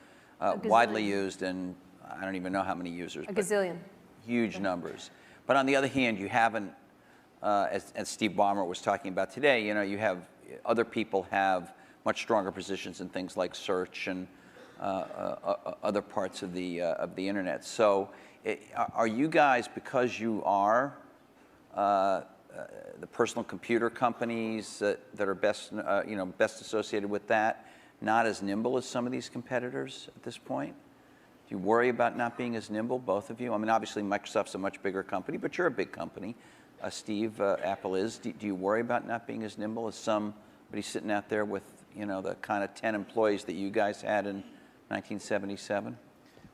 H: widely used, and I don't even know how many users.
I: A gazillion.
H: Huge numbers. But on the other hand, you haven't, as Steve Ballmer was talking about today, you have other people have much stronger positions in things like search and other parts of the internet. So are you guys, because you are the personal computer companies that are best, best associated with that, not as nimble as some of these competitors at this point? Do you worry about not being as nimble, both of you? I mean, obviously Microsoft's a much bigger company, but you're a big company. Steve, Apple is. Do you worry about not being as nimble as somebody sitting out there with, the kind of 10 employees that you guys had in 1977?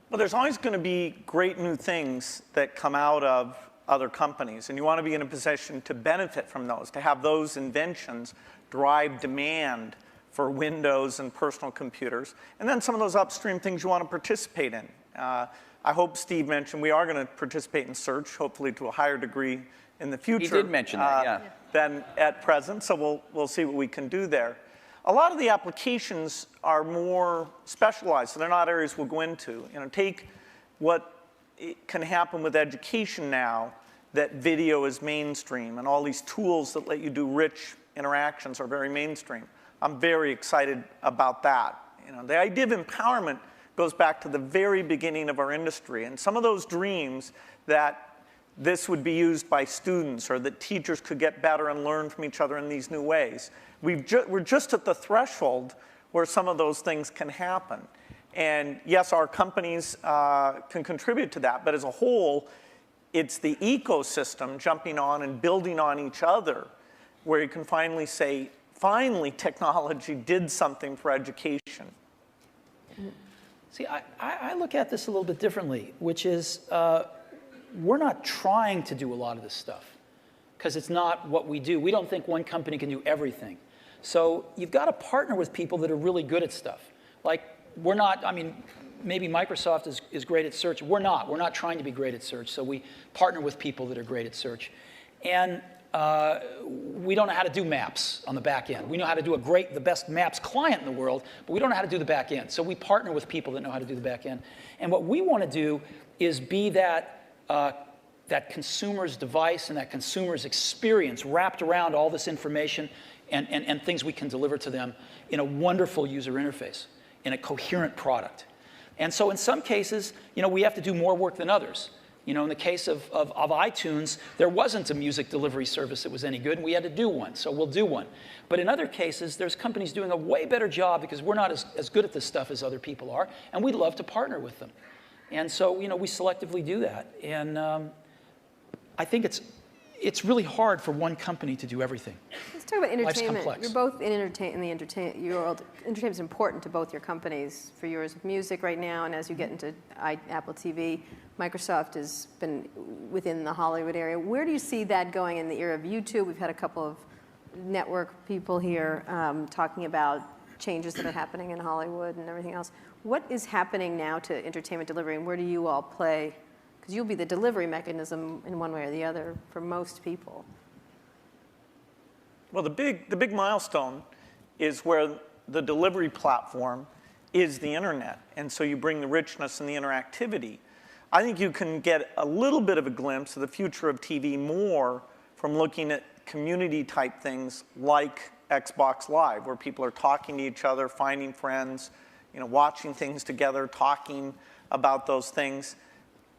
E: Well, there's always going to be great new things that come out of other companies, and you want to be in a position to benefit from those, to have those inventions drive demand for Windows and personal computers, and then some of those upstream things you want to participate in. I hope Steve mentioned we are going to participate in search, hopefully to a higher degree in the future.
H: He did mention that, yeah.
E: Than at present, so we'll see what we can do there. A lot of the applications are more specialized, so they're not areas we'll go into. Take what can happen with education now, that video is mainstream, and all these tools that let you do rich interactions are very mainstream. I'm very excited about that. The idea of empowerment goes back to the very beginning of our industry, and some of those dreams that this would be used by students or that teachers could get better and learn from each other in these new ways. We're just at the threshold where some of those things can happen. And yes, our companies can contribute to that, but as a whole, it's the ecosystem jumping on and building on each other where you can finally say, finally, technology did something for education.
A: See, I look at this a little bit differently, which is we're not trying to do a lot of this stuff because it's not what we do. We don't think one company can do everything. So you've got to partner with people that are really good at stuff. Like, we're not, I mean, maybe Microsoft is great at search. We're not. We're not trying to be great at search. So we partner with people that are great at search. And we don't know how to do maps on the back end. We know how to do the best maps client in the world, but we don't know how to do the back end. So we partner with people that know how to do the back end. And what we want to do is be that consumer's device and that consumer's experience wrapped around all this information and things we can deliver to them in a wonderful user interface, in a coherent product. And so in some cases, we have to do more work than others. In the case of iTunes, there wasn't a music delivery service that was any good, and we had to do one, so we'll do one. But in other cases, there's companies doing a way better job because we're not as good at this stuff as other people are, and we'd love to partner with them. And so, we selectively do that. And I think it's really hard for one company to do everything.
I: Let's talk about entertainment.
A: Life's complex.
I: You're both in the entertainment world. Entertainment is important to both your companies. For yours, music right now, and as you get into Apple TV, Microsoft has been within the Hollywood area. Where do you see that going in the era of YouTube? We've had a couple of network people here talking about changes that are happening in Hollywood and everything else. What is happening now to entertainment delivery, and where do you all play? Because you'll be the delivery mechanism in one way or the other for most people.
E: Well, the big milestone is where the delivery platform is the internet. And so you bring the richness and the interactivity. I think you can get a little bit of a glimpse of the future of TV more from looking at community type things like Xbox Live, where people are talking to each other, finding friends, watching things together, talking about those things.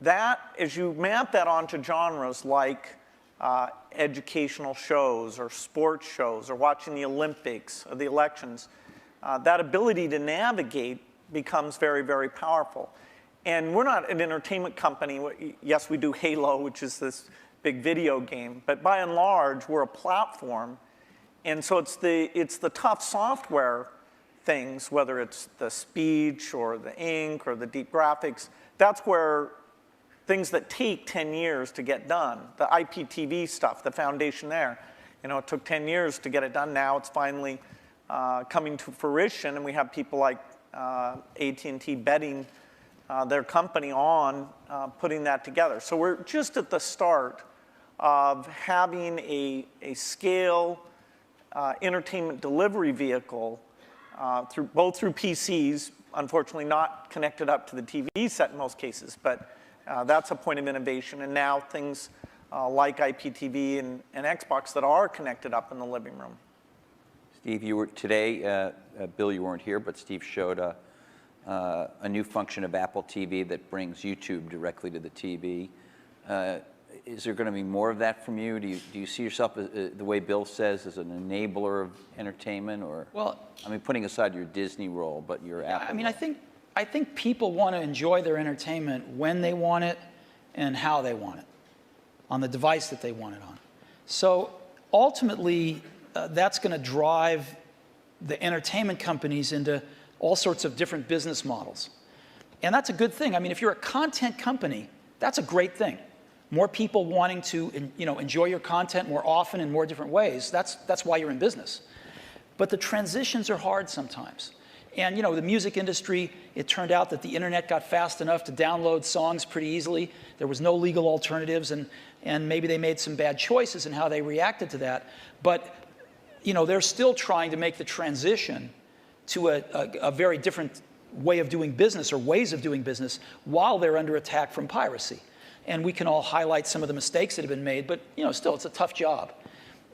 E: That, as you map that onto genres like educational shows or sports shows or watching the Olympics or the elections, that ability to navigate becomes very, very powerful. And we're not an entertainment company. Yes, we do Halo, which is this big video game, but by and large, we're a platform. And so it's the tough software things, whether it's the speech or the ink or the deep graphics, that's where things that take 10 years to get done, the IPTV stuff, the foundation there, it took 10 years to get it done. Now it's finally coming to fruition, and we have people like AT&T betting their company on putting that together. So we're just at the start of having a scale entertainment delivery vehicle both through PCs, unfortunately not connected up to the TV set in most cases, but that's a point of innovation. And now things like IPTV and Xbox that are connected up in the living room.
H: Steve, you were today, Bill, you weren't here, but Steve showed a new function of Apple TV that brings YouTube directly to the TV. Is there going to be more of that from you? Do you see yourself, the way Bill says, as an enabler of entertainment? Or, well, putting aside your Disney role, but your Apple role.
A: I think people want to enjoy their entertainment when they want it and how they want it, on the device that they want it on. So ultimately, that's going to drive the entertainment companies into all sorts of different business models. And that's a good thing. If you're a content company, that's a great thing. More people wanting to enjoy your content more often in more different ways, that's why you're in business. But the transitions are hard sometimes. And the music industry, it turned out that the internet got fast enough to download songs pretty easily. There was no legal alternatives, and maybe they made some bad choices in how they reacted to that. But they're still trying to make the transition to a very different way of doing business or ways of doing business while they're under attack from piracy. And we can all highlight some of the mistakes that have been made, but still, it's a tough job.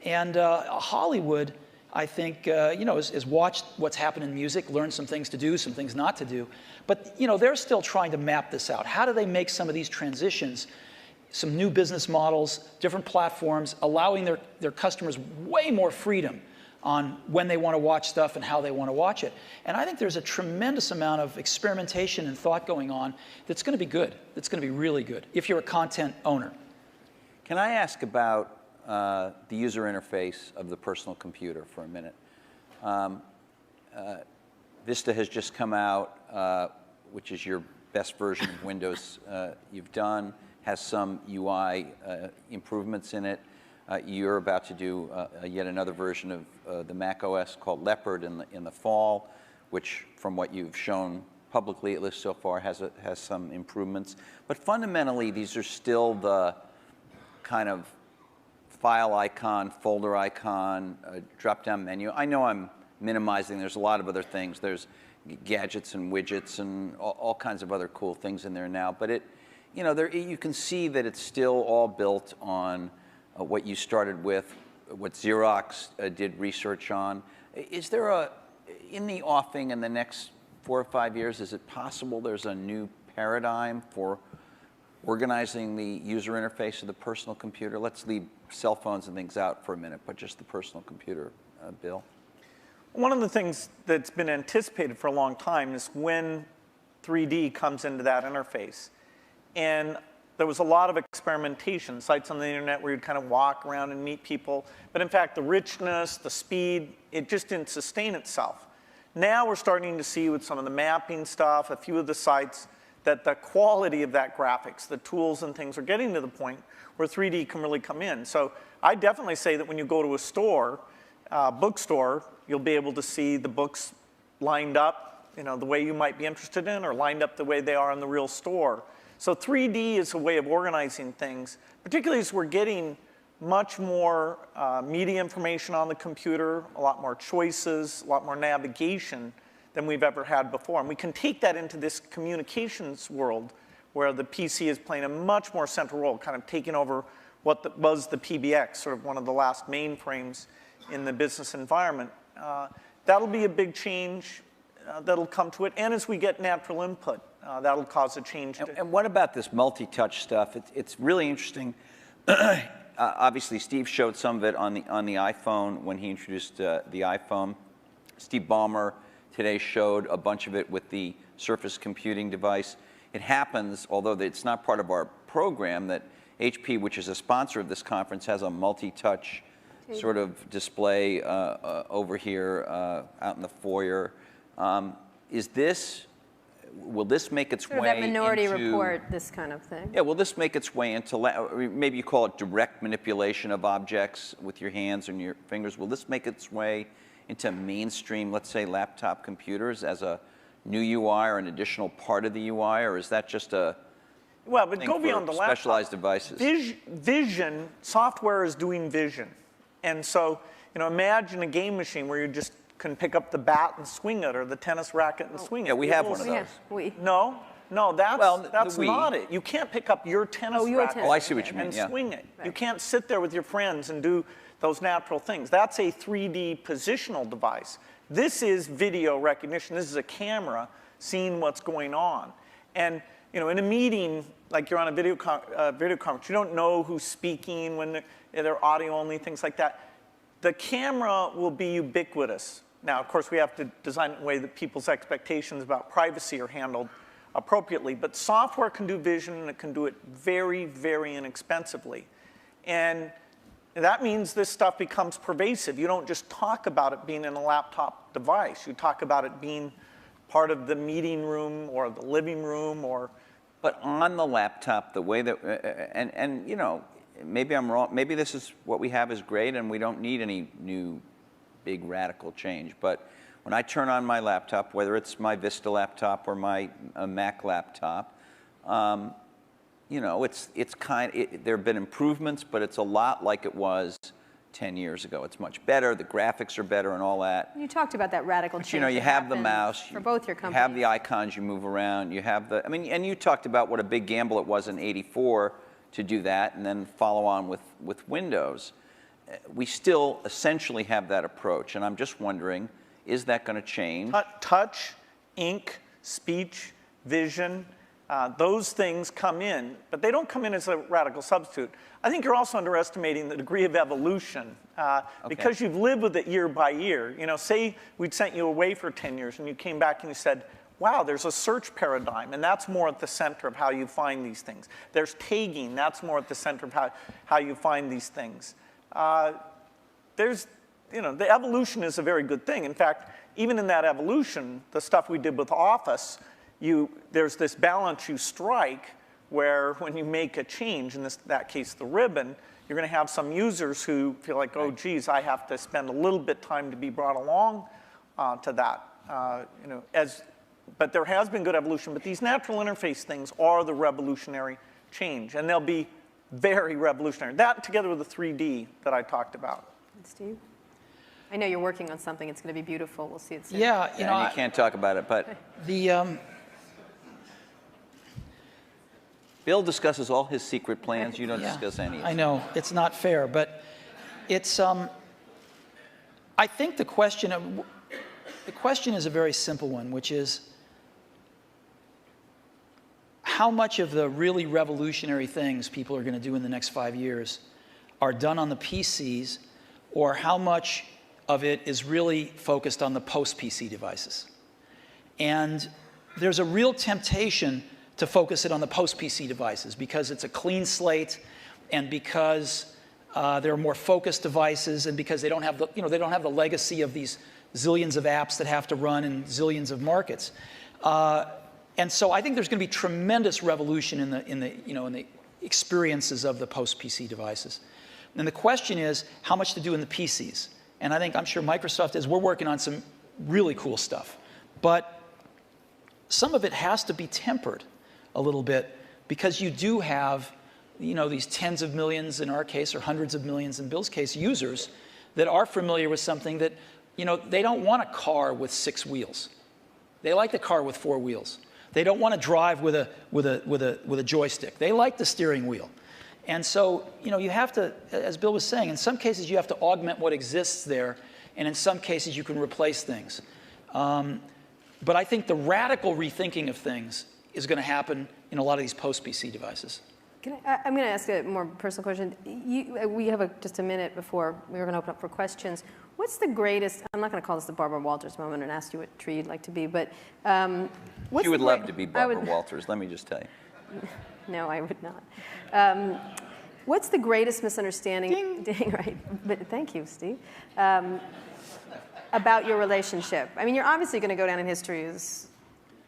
A: And Hollywood, I think, has watched what's happened in music, learned some things to do, some things not to do. But they're still trying to map this out. How do they make some of these transitions, some new business models, different platforms, allowing their customers way more freedom on when they want to watch stuff and how they want to watch it. And I think there's a tremendous amount of experimentation and thought going on that's going to be good, that's going to be really good, if you're a content owner.
H: Can I ask about the user interface of the personal computer for a minute? Vista has just come out, which is your best version of Windows you've done, has some UI improvements in it. You're about to do yet another version of the Mac OS called Leopard in the fall, which, from what you've shown publicly, at least so far, has some improvements. But fundamentally, these are still the kind of file icon, folder icon, drop-down menu. I know I'm minimizing. There's a lot of other things. There's gadgets and widgets and all kinds of other cool things in there now. But you can see that it's still all built on what you started with, what Xerox did research on. Is there in the offing in the next 4 or 5 years, is it possible there's a new paradigm for organizing the user interface of the personal computer? Let's leave cell phones and things out for a minute, but just the personal computer, Bill.
E: One of the things that's been anticipated for a long time is when 3D comes into that interface. And there was a lot of experimentation, sites on the internet where you'd kind of walk around and meet people. But in fact, the richness, the speed, it just didn't sustain itself. Now we're starting to see with some of the mapping stuff, a few of the sites, that the quality of that graphics, the tools and things are getting to the point where 3D can really come in. So I definitely say that when you go to a store, bookstore, you'll be able to see the books lined up, the way you might be interested in, or lined up the way they are in the real store. So 3D is a way of organizing things, particularly as we're getting much more media information on the computer, a lot more choices, a lot more navigation than we've ever had before. And we can take that into this communications world where the PC is playing a much more central role, kind of taking over what was the PBX, sort of one of the last mainframes in the business environment. That'll be a big change that'll come to it. And as we get natural input, that'll cause a change.
H: And what about this multi-touch stuff? It's really interesting. Obviously, Steve showed some of it on the iPhone when he introduced the iPhone. Steve Ballmer today showed a bunch of it with the Surface computing device. It happens, although it's not part of our program, that HP, which is a sponsor of this conference, has a multi-touch sort of display over here out in the foyer. Will this make its way
I: that Minority
H: into,
I: Report, this kind of thing?
H: Yeah, will this make its way into, maybe you call it direct manipulation of objects with your hands and your fingers. Will this make its way into mainstream, let's say, laptop computers as a new UI or an additional part of the UI, or is that just a
E: but go beyond the laptop.
H: Specialized devices?
E: Vision, software is doing vision. And so, imagine a game machine where you just can pick up the bat and swing it, or the tennis racket and swing it.
H: Yeah, we have one of those.
I: Yeah,
E: No, that's not it. You can't pick up your tennis racket
H: I see what you mean.
E: and
H: Yeah.
E: swing it.
I: Right.
E: You can't sit there with your friends and do those natural things. That's a 3D positional device. This is video recognition. This is a camera seeing what's going on. And in a meeting, like you're on a video conference, you don't know who's speaking when they're audio only, things like that. The camera will be ubiquitous. Now, of course, we have to design it in a way that people's expectations about privacy are handled appropriately. But software can do vision, and it can do it very, very inexpensively. And that means this stuff becomes pervasive. You don't just talk about it being in a laptop device. You talk about it being part of the meeting room or the living room or...
H: But on the laptop, the way that, maybe I'm wrong, maybe this is what we have is great and we don't need any new big radical change. But when I turn on my laptop, whether it's my Vista laptop or my Mac laptop, there have been improvements, but it's a lot like it was 10 years ago. It's much better. The graphics are better and all that.
I: You talked about that radical change.
H: You have the mouse.
I: For both your companies.
H: You have the icons you move around. You have and you talked about what a big gamble it was in '84 to do that and then follow on with Windows. We still essentially have that approach, and I'm just wondering, is that going to change?
E: Touch, ink, speech, vision, Those things come in, but they don't come in as a radical substitute. I think you're also underestimating the degree of evolution because you've lived with it year by year. You know, say we'd sent you away for 10 years and you came back and you said, wow, there's a search paradigm, and that's more at the center of how you find these things. There's tagging, that's more at the center of how you find these things. You know, the evolution is a very good thing. In fact, even in that evolution, the stuff we did with Office, there's this balance you strike where when you make a change, in that case the ribbon, you're going to have some users who feel like, oh, geez, I have to spend a little bit time to be brought along to that. You know, but there has been good evolution, but these natural interface things are the revolutionary change, and they'll be very revolutionary. That together with the 3D that I talked about.
I: Steve? I know you're working on something. It's going to be beautiful. We'll see it soon.
A: Yeah, you know,
H: and you can't talk about it, but Bill discusses all his secret plans. You don't discuss any of it.
A: I know, it's not fair, but it's, I think the question is a very simple one, which is, how much of the really revolutionary things people are going to do in the next 5 years are done on the PCs, or how much of it is really focused on the post-PC devices? And there's a real temptation to focus it on the post-PC devices because it's a clean slate, and because there are more focused devices, and because they don't have the, they don't have the legacy of these zillions of apps that have to run in zillions of markets. And so I think there's going to be tremendous revolution in the experiences of the post-PC devices. And the question is how much to do in the PCs. And I'm sure Microsoft is. We're working on some really cool stuff, but some of it has to be tempered a little bit because you do have, these tens of millions in our case, or hundreds of millions in Bill's case, users that are familiar with something that, they don't want a car with 6 wheels. They like the car with 4 wheels. They don't want to drive with a joystick. They like the steering wheel. And so, you have to, as Bill was saying, in some cases you have to augment what exists there, and in some cases you can replace things. But I think the radical rethinking of things is going to happen in a lot of these post-PC devices.
I: I'm going to ask a more personal question. We have just a minute before we're going to open up for questions. What's the greatest, I'm not going to call this the Barbara Walters moment and ask you what tree you'd like to be, but what's
H: You would love to be Barbara Walters, let me just tell you.
I: No, I would not. What's the greatest misunderstanding? Ding, right. But thank you, Steve. About your relationship. I mean, you're obviously going to go down in history as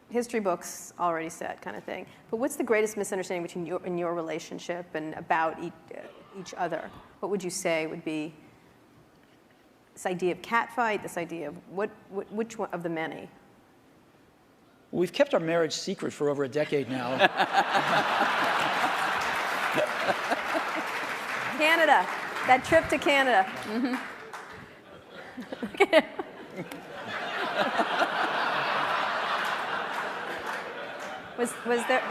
I: history books already said kind of thing. But what's the greatest misunderstanding between your relationship and about each other? What would you say would be this idea of catfight, this idea of which one of the many?
A: We've kept our marriage secret for over a decade now.
I: Canada, that trip to Canada. Mm-hmm. Was there?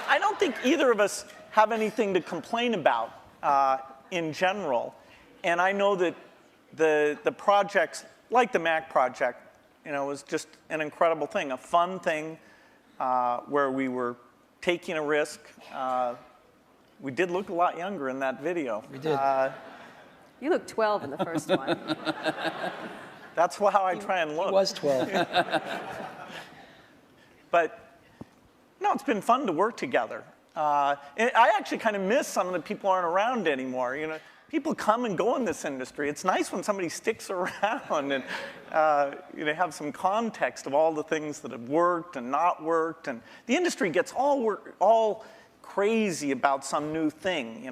E: I don't think either of us have anything to complain about in general. And I know that the projects, like the Mac project, was just an incredible thing, a fun thing where we were taking a risk. We did look a lot younger in that video.
A: We did.
I: You look 12 in the first one.
E: That's how I try and look.
A: He was 12.
E: But, no, it's been fun to work together. And I actually kind of miss some of the people aren't around anymore. People come and go in this industry. It's nice when somebody sticks around and have some context of all the things that have worked and not worked. And the industry gets all crazy about some new thing.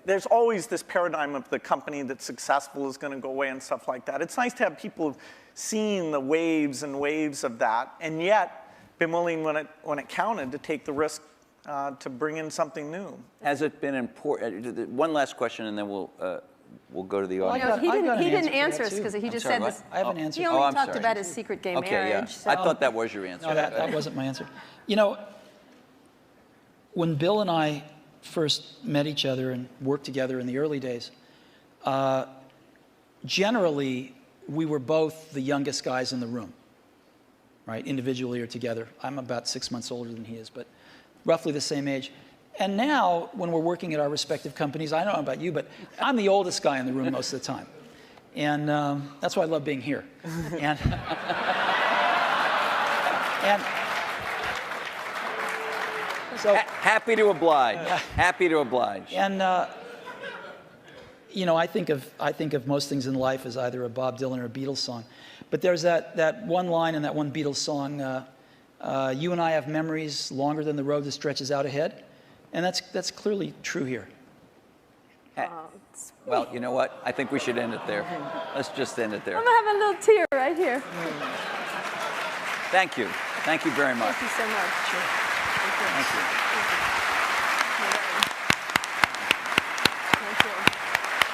E: There's always this paradigm of the company that's successful is going to go away and stuff like that. It's nice to have people seeing the waves and waves of that, and yet been willing when it counted to take the risk to bring in something new.
H: Has it been important? One last question, and then we'll go to the audience.
I: He didn't answer us because he just said this.
A: I have an answer.
I: He only talked about his secret gay marriage.
H: Yeah.
I: So.
H: I thought that was your answer.
A: No, that wasn't my answer. When Bill and I first met each other and worked together in the early days, generally we were both the youngest guys in the room. right, individually or together. I'm about 6 months older than he is, but roughly the same age. And now, when we're working at our respective companies, I don't know about you, but I'm the oldest guy in the room most of the time. And that's why I love being here. And, and so,
H: happy to oblige. Happy to oblige.
A: And you know, I think of most things in life as either a Bob Dylan or a Beatles song. But there's that one line in that one Beatles song, you and I have memories longer than the road that stretches out ahead. And that's clearly true here.
H: Well, you know what? I think we should end it there. Let's just end it there.
I: I'm going to have a little tear right here.
H: Thank you. Thank you very much.
I: Thank you so much.
A: Sure.
H: Thank you.
I: Thank you.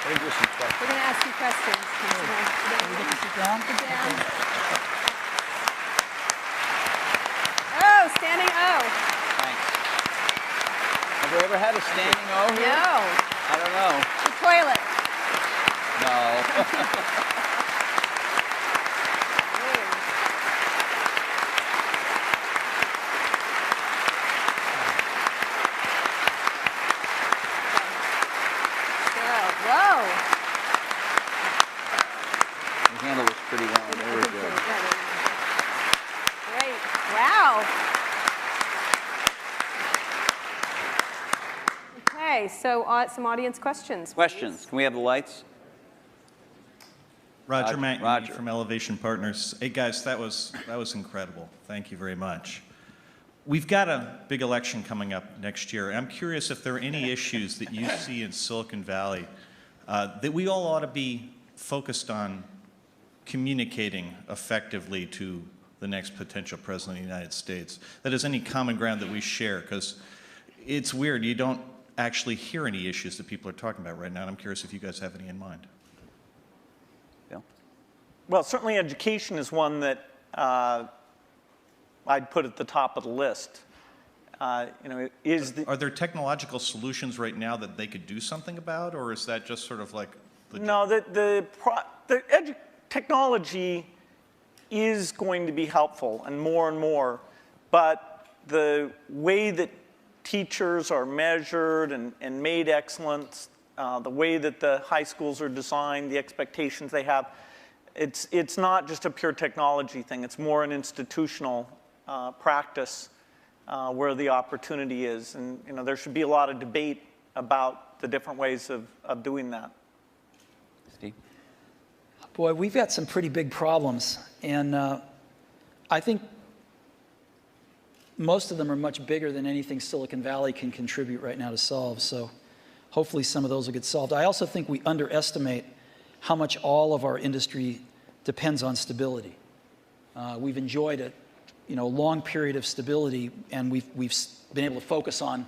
H: We're
I: going to ask you questions.
A: Sit down.
I: Sit down. Oh, standing O.
H: Thanks. Have we ever had a standing O here?
I: No.
H: I don't know.
I: The toilet.
H: No.
I: Whoa.
H: You handled this pretty well. Very good.
I: Great. Wow. Okay, so some audience questions.
H: Questions.
I: Please.
H: Can we have the lights?
J: Roger Mackey
H: Roger.
J: from Elevation Partners. Hey guys, that was incredible. Thank you very much. We've got a big election coming up next year. I'm curious if there are any issues that you see in Silicon Valley that we all ought to be focused on communicating effectively to the next potential president of the United States. That is any common ground that we share, because it's weird. You don't actually hear any issues that people are talking about right now, and I'm curious if you guys have any in mind.
H: Bill?
E: Well, certainly education is one that I'd put at the top of the list. You know,
J: Are there technological solutions right now that they could do something about, or is that just sort of like
E: No, technology is going to be helpful and more, but the way that teachers are measured and made excellent, the way that the high schools are designed, the expectations they have, it's not just a pure technology thing. It's more an institutional practice where the opportunity is. And you know, there should be a lot of debate about the different ways of doing that.
H: Steve?
A: Boy, we've got some pretty big problems. And I think most of them are much bigger than anything Silicon Valley can contribute right now to solve. So hopefully some of those will get solved. I also think we underestimate how much all of our industry depends on stability. We've enjoyed a long period of stability, and we've been able to focus on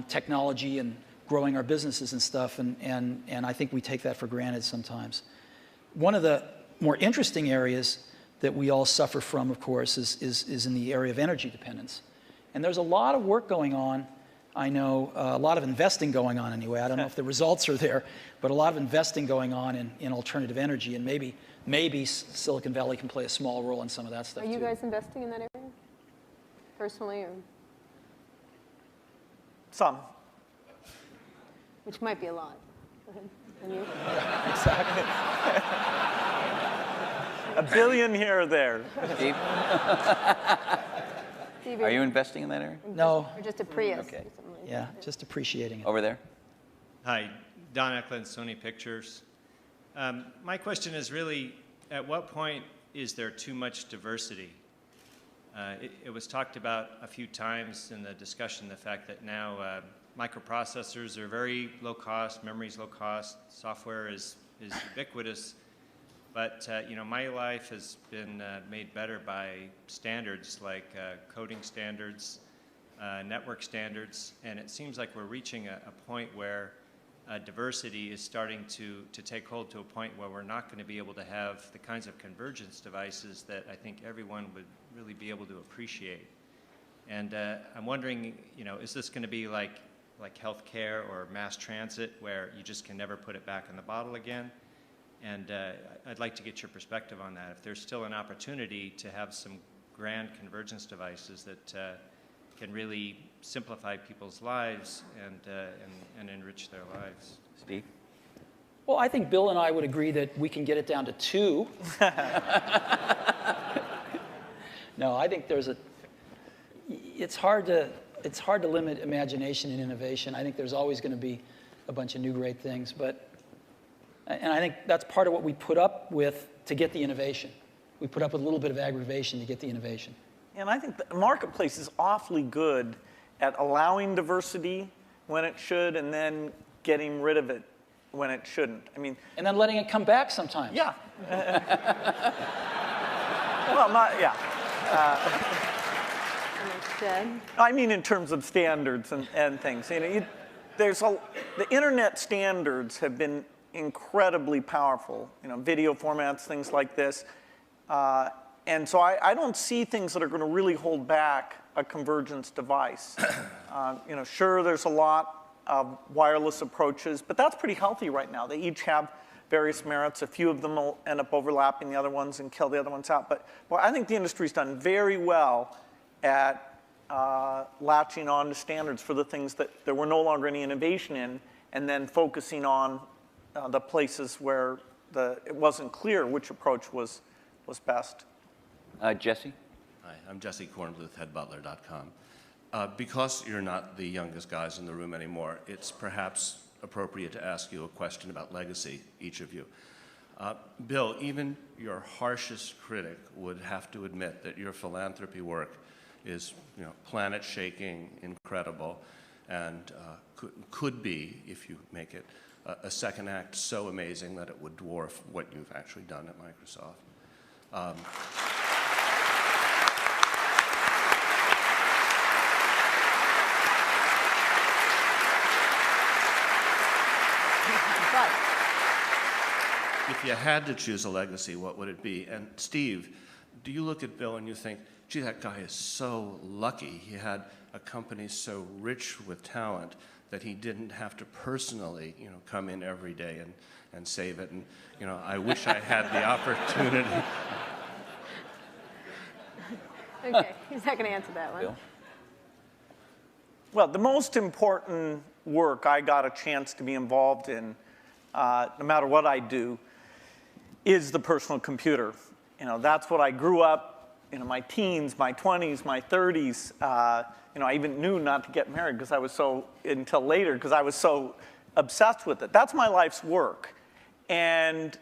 A: technology and growing our businesses and stuff, and I think we take that for granted sometimes. One of the more interesting areas that we all suffer from, of course, is in the area of energy dependence. And there's a lot of work going on. I know a lot of investing going on anyway. I don't know if the results are there, but a lot of investing going on in alternative energy, and maybe Silicon Valley can play a small role in some of that stuff too.
I: Are you guys investing in that area, personally, or?
E: Some.
I: Which might be a lot. And you?
E: Exactly. $1 billion here or there.
H: Steve?
I: Steve,
H: Are you investing in that area?
A: No.
I: Or just a Prius?
H: Okay.
I: Or something like
A: Yeah,
I: that.
A: just appreciating it.
H: Over there?
K: Hi, Don Eklund, Sony Pictures. My question is really, at what point is there too much diversity? It was talked about a few times in the discussion, the fact that now microprocessors are very low cost, memory's low cost, software is ubiquitous. But my life has been made better by standards like coding standards, network standards, and it seems like we're reaching a point where diversity is starting to take hold to a point where we're not going to be able to have the kinds of convergence devices that I think everyone would really be able to appreciate. And I'm wondering, is this going to be like healthcare or mass transit, where you just can never put it back in the bottle again? And I'd like to get your perspective on that. If there's still an opportunity to have some grand convergence devices that can really simplify people's lives and enrich their lives.
H: Steve?
A: Well, I think Bill and I would agree that we can get it down to 2. No, I think it's hard to limit imagination and innovation. I think there's always going to be a bunch of new great things, and I think that's part of what we put up with to get the innovation. We put up with a little bit of aggravation to get the innovation.
E: And I think the marketplace is awfully good at allowing diversity when it should and then getting rid of it when it shouldn't. I mean,
A: and then letting it come back sometimes.
E: Yeah. Well, yeah. I mean, in terms of standards and things. You know, the internet standards have been incredibly powerful. You know, video formats, things like this. And so I don't see things that are going to really hold back a convergence device. You know, sure, there's a lot of wireless approaches, but that's pretty healthy right now. They each have various merits. A few of them will end up overlapping the other ones and kill the other ones out. But well, I think the industry's done very well at latching on to standards for the things that there were no longer any innovation in, and then focusing on the places where it wasn't clear which approach was best.
H: Jesse?
L: Hi, I'm Jesse Kornbluth, headbutler.com. Because you're not the youngest guys in the room anymore, it's perhaps appropriate to ask you a question about legacy, each of you. Bill, even your harshest critic would have to admit that your philanthropy work is, you know, planet-shaking, incredible, and could be, if you make it, a second act so amazing that it would dwarf what you've actually done at Microsoft. If you had to choose a legacy, what would it be? And Steve, do you look at Bill and you think, gee, that guy is so lucky. He had a company so rich with talent that he didn't have to personally, you know, come in every day and save it. And, you know, I wish I had the opportunity.
I: Okay, he's not going to answer that one.
H: Bill?
E: Well, the most important work I got a chance to be involved in, no matter what I do, is the personal computer. You know, that's what I grew up, you know, my teens, my 20s, my 30s. You know, I even knew not to get married because I was until later, because I was so obsessed with it. That's my life's work. And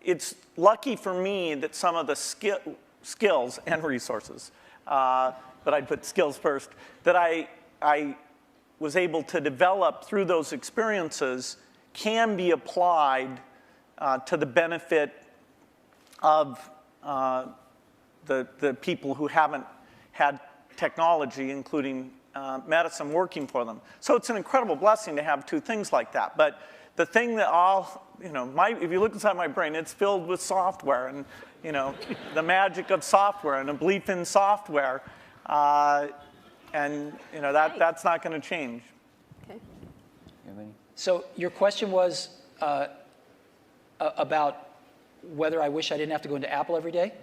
E: it's lucky for me that some of the skills and resources, but I'd put skills first, that I was able to develop through those experiences can be applied to the benefit of the people who haven't had technology, including medicine, working for them. So it's an incredible blessing to have two things like that. But the thing that if you look inside my brain, it's filled with software and, you know, the magic of software and a belief in software. And, you know, that's not going to change.
I: Okay.
A: So your question was about whether I wish I didn't have to go into Apple every day?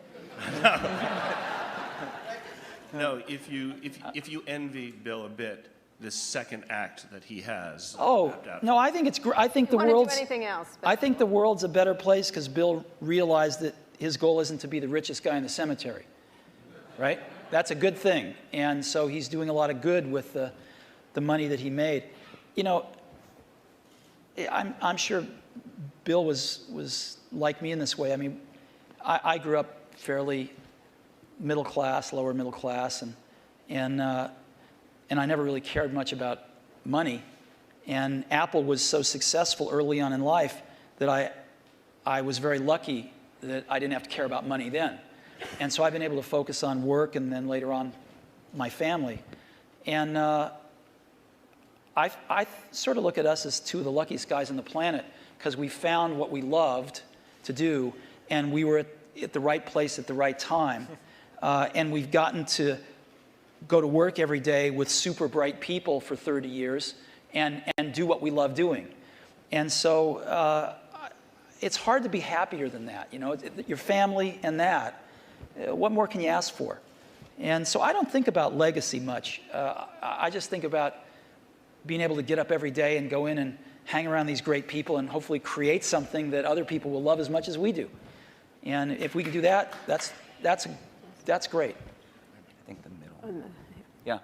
L: No, if you envy Bill a bit, this second act that he has.
A: Oh, no, I think it's I think the world's
I: do anything else.
A: I think the world's a better place because Bill realized that his goal isn't to be the richest guy in the cemetery, right? That's a good thing, and so he's doing a lot of good with the money that he made. You know, I'm sure Bill was like me in this way. I mean, I grew up fairly middle class, lower middle class, and I never really cared much about money. And Apple was so successful early on in life that I was very lucky that I didn't have to care about money then. And so I've been able to focus on work and then later on my family. And I sort of look at us as two of the luckiest guys on the planet because we found what we loved to do and we were at the right place at the right time. And we've gotten to go to work every day with super bright people for 30 years and do what we love doing. And so it's hard to be happier than that. You know, your family and that. what more can you ask for? And so I don't think about legacy much. I just think about being able to get up every day and go in and hang around these great people and hopefully create something that other people will love as much as we do. And if we can do that, that's great.
H: I think the middle. Yeah.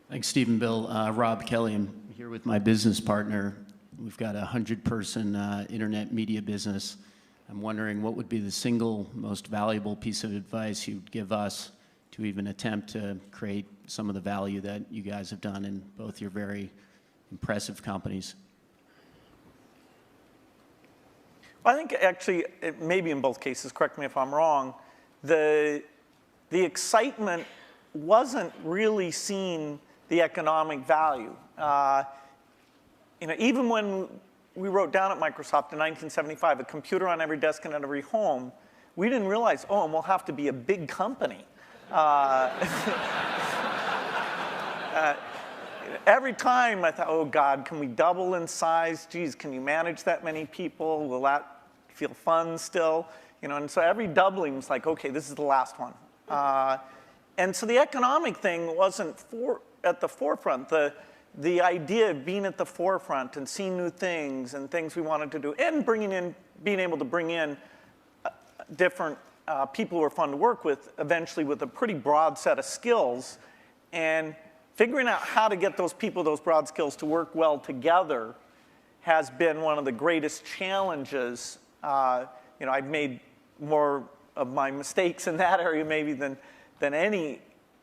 M: Thanks, Steve and Bill. Rob Kelly. I'm here with my business partner. We've got a 100-person internet media business. I'm wondering what would be the single most valuable piece of advice you'd give us to even attempt to create some of the value that you guys have done in both your very impressive companies.
E: I think actually, maybe in both cases, correct me if I'm wrong, the excitement wasn't really seeing the economic value. Even when we wrote down at Microsoft in 1975, a computer on every desk and at every home, we didn't realize, oh, and we'll have to be a big company. Every time I thought, oh God, can we double in size? Geez, can you manage that many people? Will that feel fun still? And so every doubling was like, okay, this is the last one. And so the economic thing wasn't at the forefront. The idea of being at the forefront and seeing new things and things we wanted to do, and being able to bring in different people who are fun to work with, eventually with a pretty broad set of skills, and figuring out how to get those people, those broad skills, to work well together has been one of the greatest challenges. I've made more of my mistakes in that area maybe than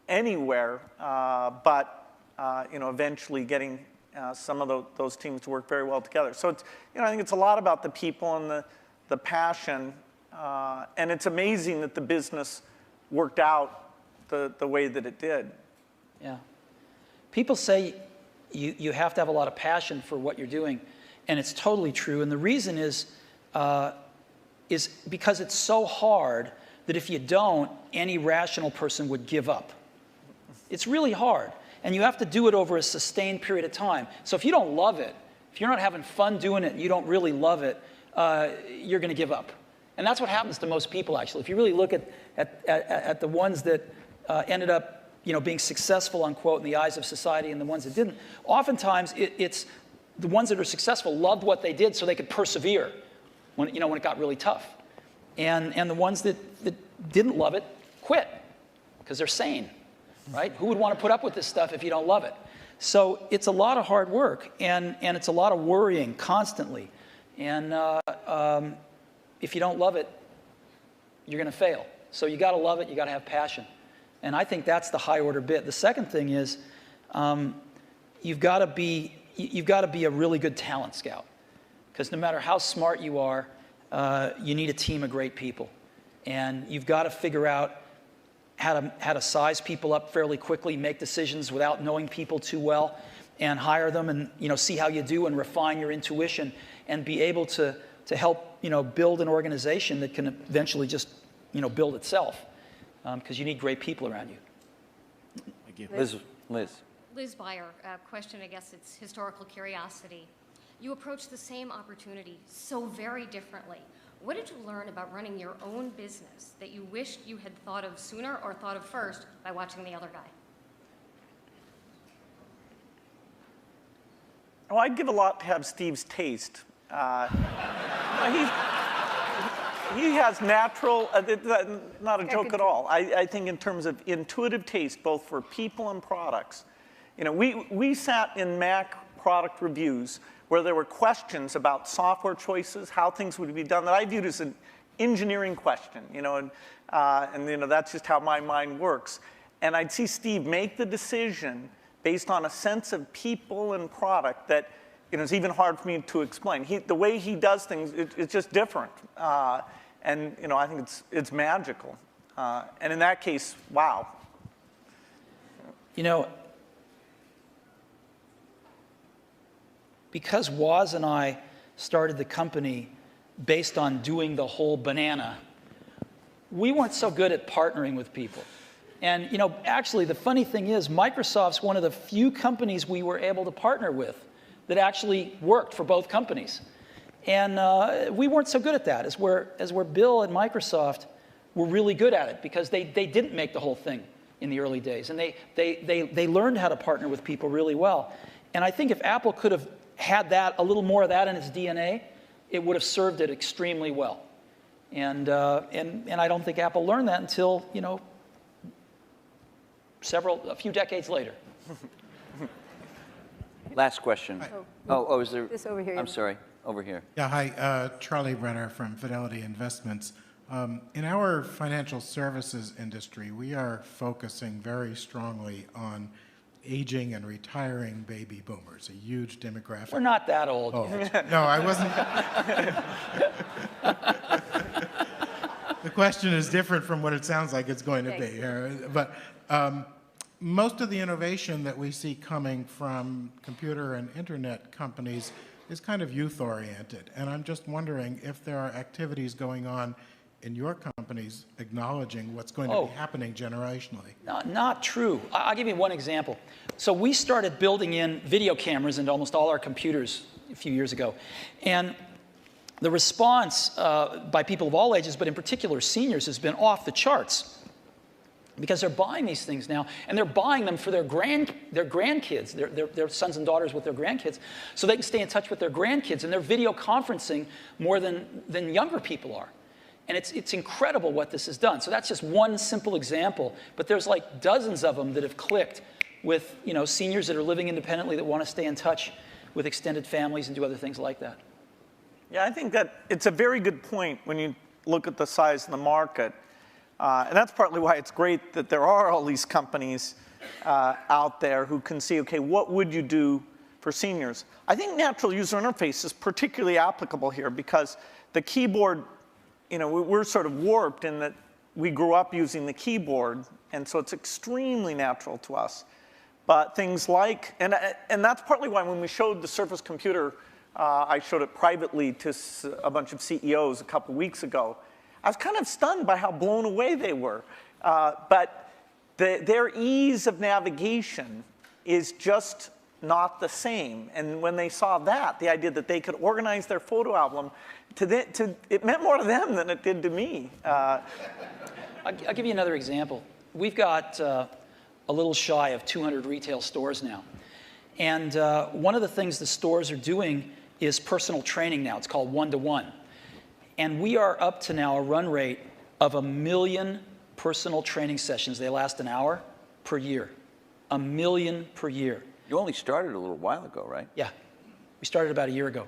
E: anywhere, but eventually getting some of those teams to work very well together. So it's, I think it's a lot about the people and the passion, and it's amazing that the business worked out the way that it did.
A: Yeah. People say you have to have a lot of passion for what you're doing, and it's totally true. And the reason is because it's so hard that if you don't, any rational person would give up. It's really hard, and you have to do it over a sustained period of time. So if you don't love it, if you're not having fun doing it, and you don't really love it, you're going to give up. And that's what happens to most people, actually. If you really look at the ones that ended up being successful, unquote, in the eyes of society and the ones that didn't, oftentimes it's the ones that are successful loved what they did so they could persevere when it got really tough. And the ones that didn't love it quit because they're sane, right? Who would want to put up with this stuff if you don't love it? So it's a lot of hard work, and it's a lot of worrying constantly. And if you don't love it, you're going to fail. So you got to love it. You got to have passion. And I think that's the high order bit. The second thing is you've got to be a really good talent scout, because no matter how smart you are, you need a team of great people, and you've got to figure out how to size people up fairly quickly, make decisions without knowing people too well, and hire them, and see how you do and refine your intuition, and be able to help build an organization that can eventually just build itself. Because you need great people around you.
M: Thank you.
N: Liz Beyer, question, I guess it's historical curiosity. You approach the same opportunity so very differently. What did you learn about running your own business that you wished you had thought of sooner or thought of first by watching the other guy?
E: Well, I'd give a lot to have Steve's taste. He has natural, not a joke at all. I think in terms of intuitive taste, both for people and products. We sat in Mac product reviews where there were questions about software choices, how things would be done, that I viewed as an engineering question, and that's just how my mind works. And I'd see Steve make the decision based on a sense of people and product that it's even hard for me to explain. The way he does things, it's just different. And I think it's magical. And in that case, wow.
A: Because Woz and I started the company based on doing the whole banana, we weren't so good at partnering with people. And actually, the funny thing is, Microsoft's one of the few companies we were able to partner with that actually worked for both companies. And we weren't so good at that. As where Bill at Microsoft were really good at it because they didn't make the whole thing in the early days. And they learned how to partner with people really well. And I think if Apple could have had that, a little more of that in its DNA, it would have served it extremely well. And I don't think Apple learned that until, you know, a few decades later.
H: Last question. Is there?
I: This over here.
H: I'm sorry, over here.
O: Yeah, hi, Charlie Brenner from Fidelity Investments. In our financial services industry, we are focusing very strongly on aging and retiring baby boomers, a huge demographic.
A: We're not that old.
O: Oh, no, I wasn't. The question is different from what it sounds like it's going to be. But most of the innovation that we see coming from computer and internet companies is kind of youth-oriented. And I'm just wondering if there are activities going on in your companies acknowledging what's going to be happening generationally.
A: Not true. I'll give you one example. So we started building in video cameras into almost all our computers a few years ago. And the response by people of all ages, but in particular seniors, has been off the charts. Because they're buying these things now, and they're buying them for their grandkids, their sons and daughters with their grandkids, so they can stay in touch with their grandkids, and they're video conferencing more than younger people are. And it's incredible what this has done. So that's just one simple example, but there's like dozens of them that have clicked with, you know, seniors that are living independently that want to stay in touch with extended families and do other things like that.
E: Yeah, I think that it's a very good point when you look at the size of the market. And that's partly why it's great that there are all these companies out there who can see, okay, what would you do for seniors? I think natural user interface is particularly applicable here because the keyboard, you know, we're sort of warped in that we grew up using the keyboard, and so it's extremely natural to us. But things like, and that's partly why when we showed the Surface computer, I showed it privately to a bunch of CEOs a couple weeks ago. I was kind of stunned by how blown away they were. But their ease of navigation is just not the same. And when they saw that, the idea that they could organize their photo album, it meant more to them than it did to me.
A: I'll give you another example. We've got a little shy of 200 retail stores now. And one of the things the stores are doing is personal training now. It's called one-to-one. And we are up to now a run rate of 1 million personal training sessions. They last an hour per year. 1 million per year.
H: You only started a little while ago, right?
A: Yeah. We started about a year ago.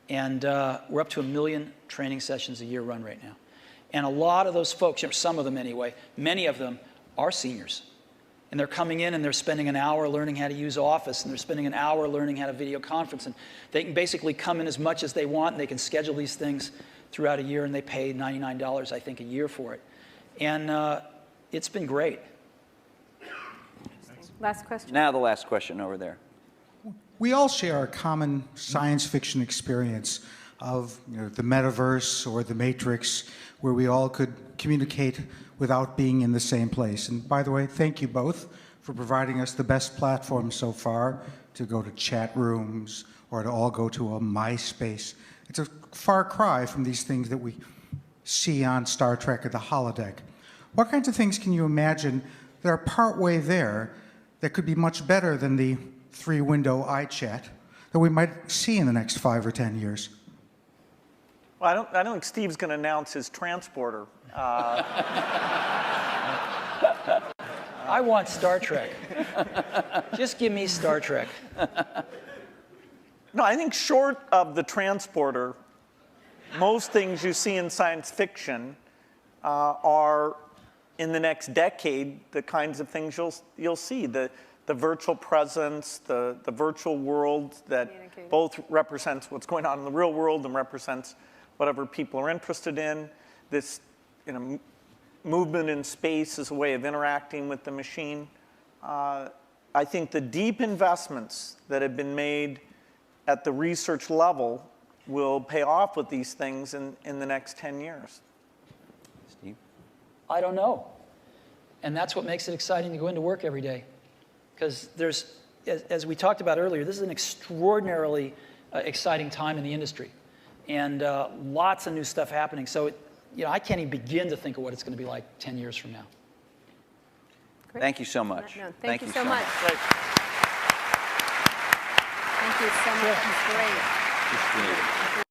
A: And we're up to 1 million training sessions a year run rate now. And a lot of those folks, or some of them anyway, many of them are seniors. And they're coming in and they're spending an hour learning how to use Office, and they're spending an hour learning how to video conference. And they can basically come in as much as they want, and they can schedule these things throughout a year, and they pay $99, I think, a year for it. And it's been great.
I: Last question.
H: Now the last question over there.
P: We all share a common science fiction experience of, you know, the metaverse or the Matrix, where we all could communicate without being in the same place. And by the way, thank you both for providing us the best platform so far to go to chat rooms or to all go to a MySpace. It's a far cry from these things that we see on Star Trek or the holodeck. What kinds of things can you imagine that are partway there that could be much better than the 3-window iChat that we might see in the next 5 or 10 years?
E: Well, I don't think Steve's going to announce his transporter.
A: I want Star Trek. Just give me Star Trek.
E: No, I think short of the transporter, most things you see in science fiction are, in the next decade, the kinds of things you'll see. The virtual presence, the virtual world that both represents what's going on in the real world and represents whatever people are interested in. This, you know, movement in space is a way of interacting with the machine. I think the deep investments that have been made at the research level will pay off with these things in the next 10 years.
H: Steve?
A: I don't know. And that's what makes it exciting to go into work every day. Because there's, as we talked about earlier, this is an extraordinarily exciting time in the industry. And lots of new stuff happening. So you know, I can't even begin to think of what it's going to be like 10 years from now.
I: Great.
H: Thank you so much.
I: No, thank you so much. Thank you so much. It's great.
H: It's great.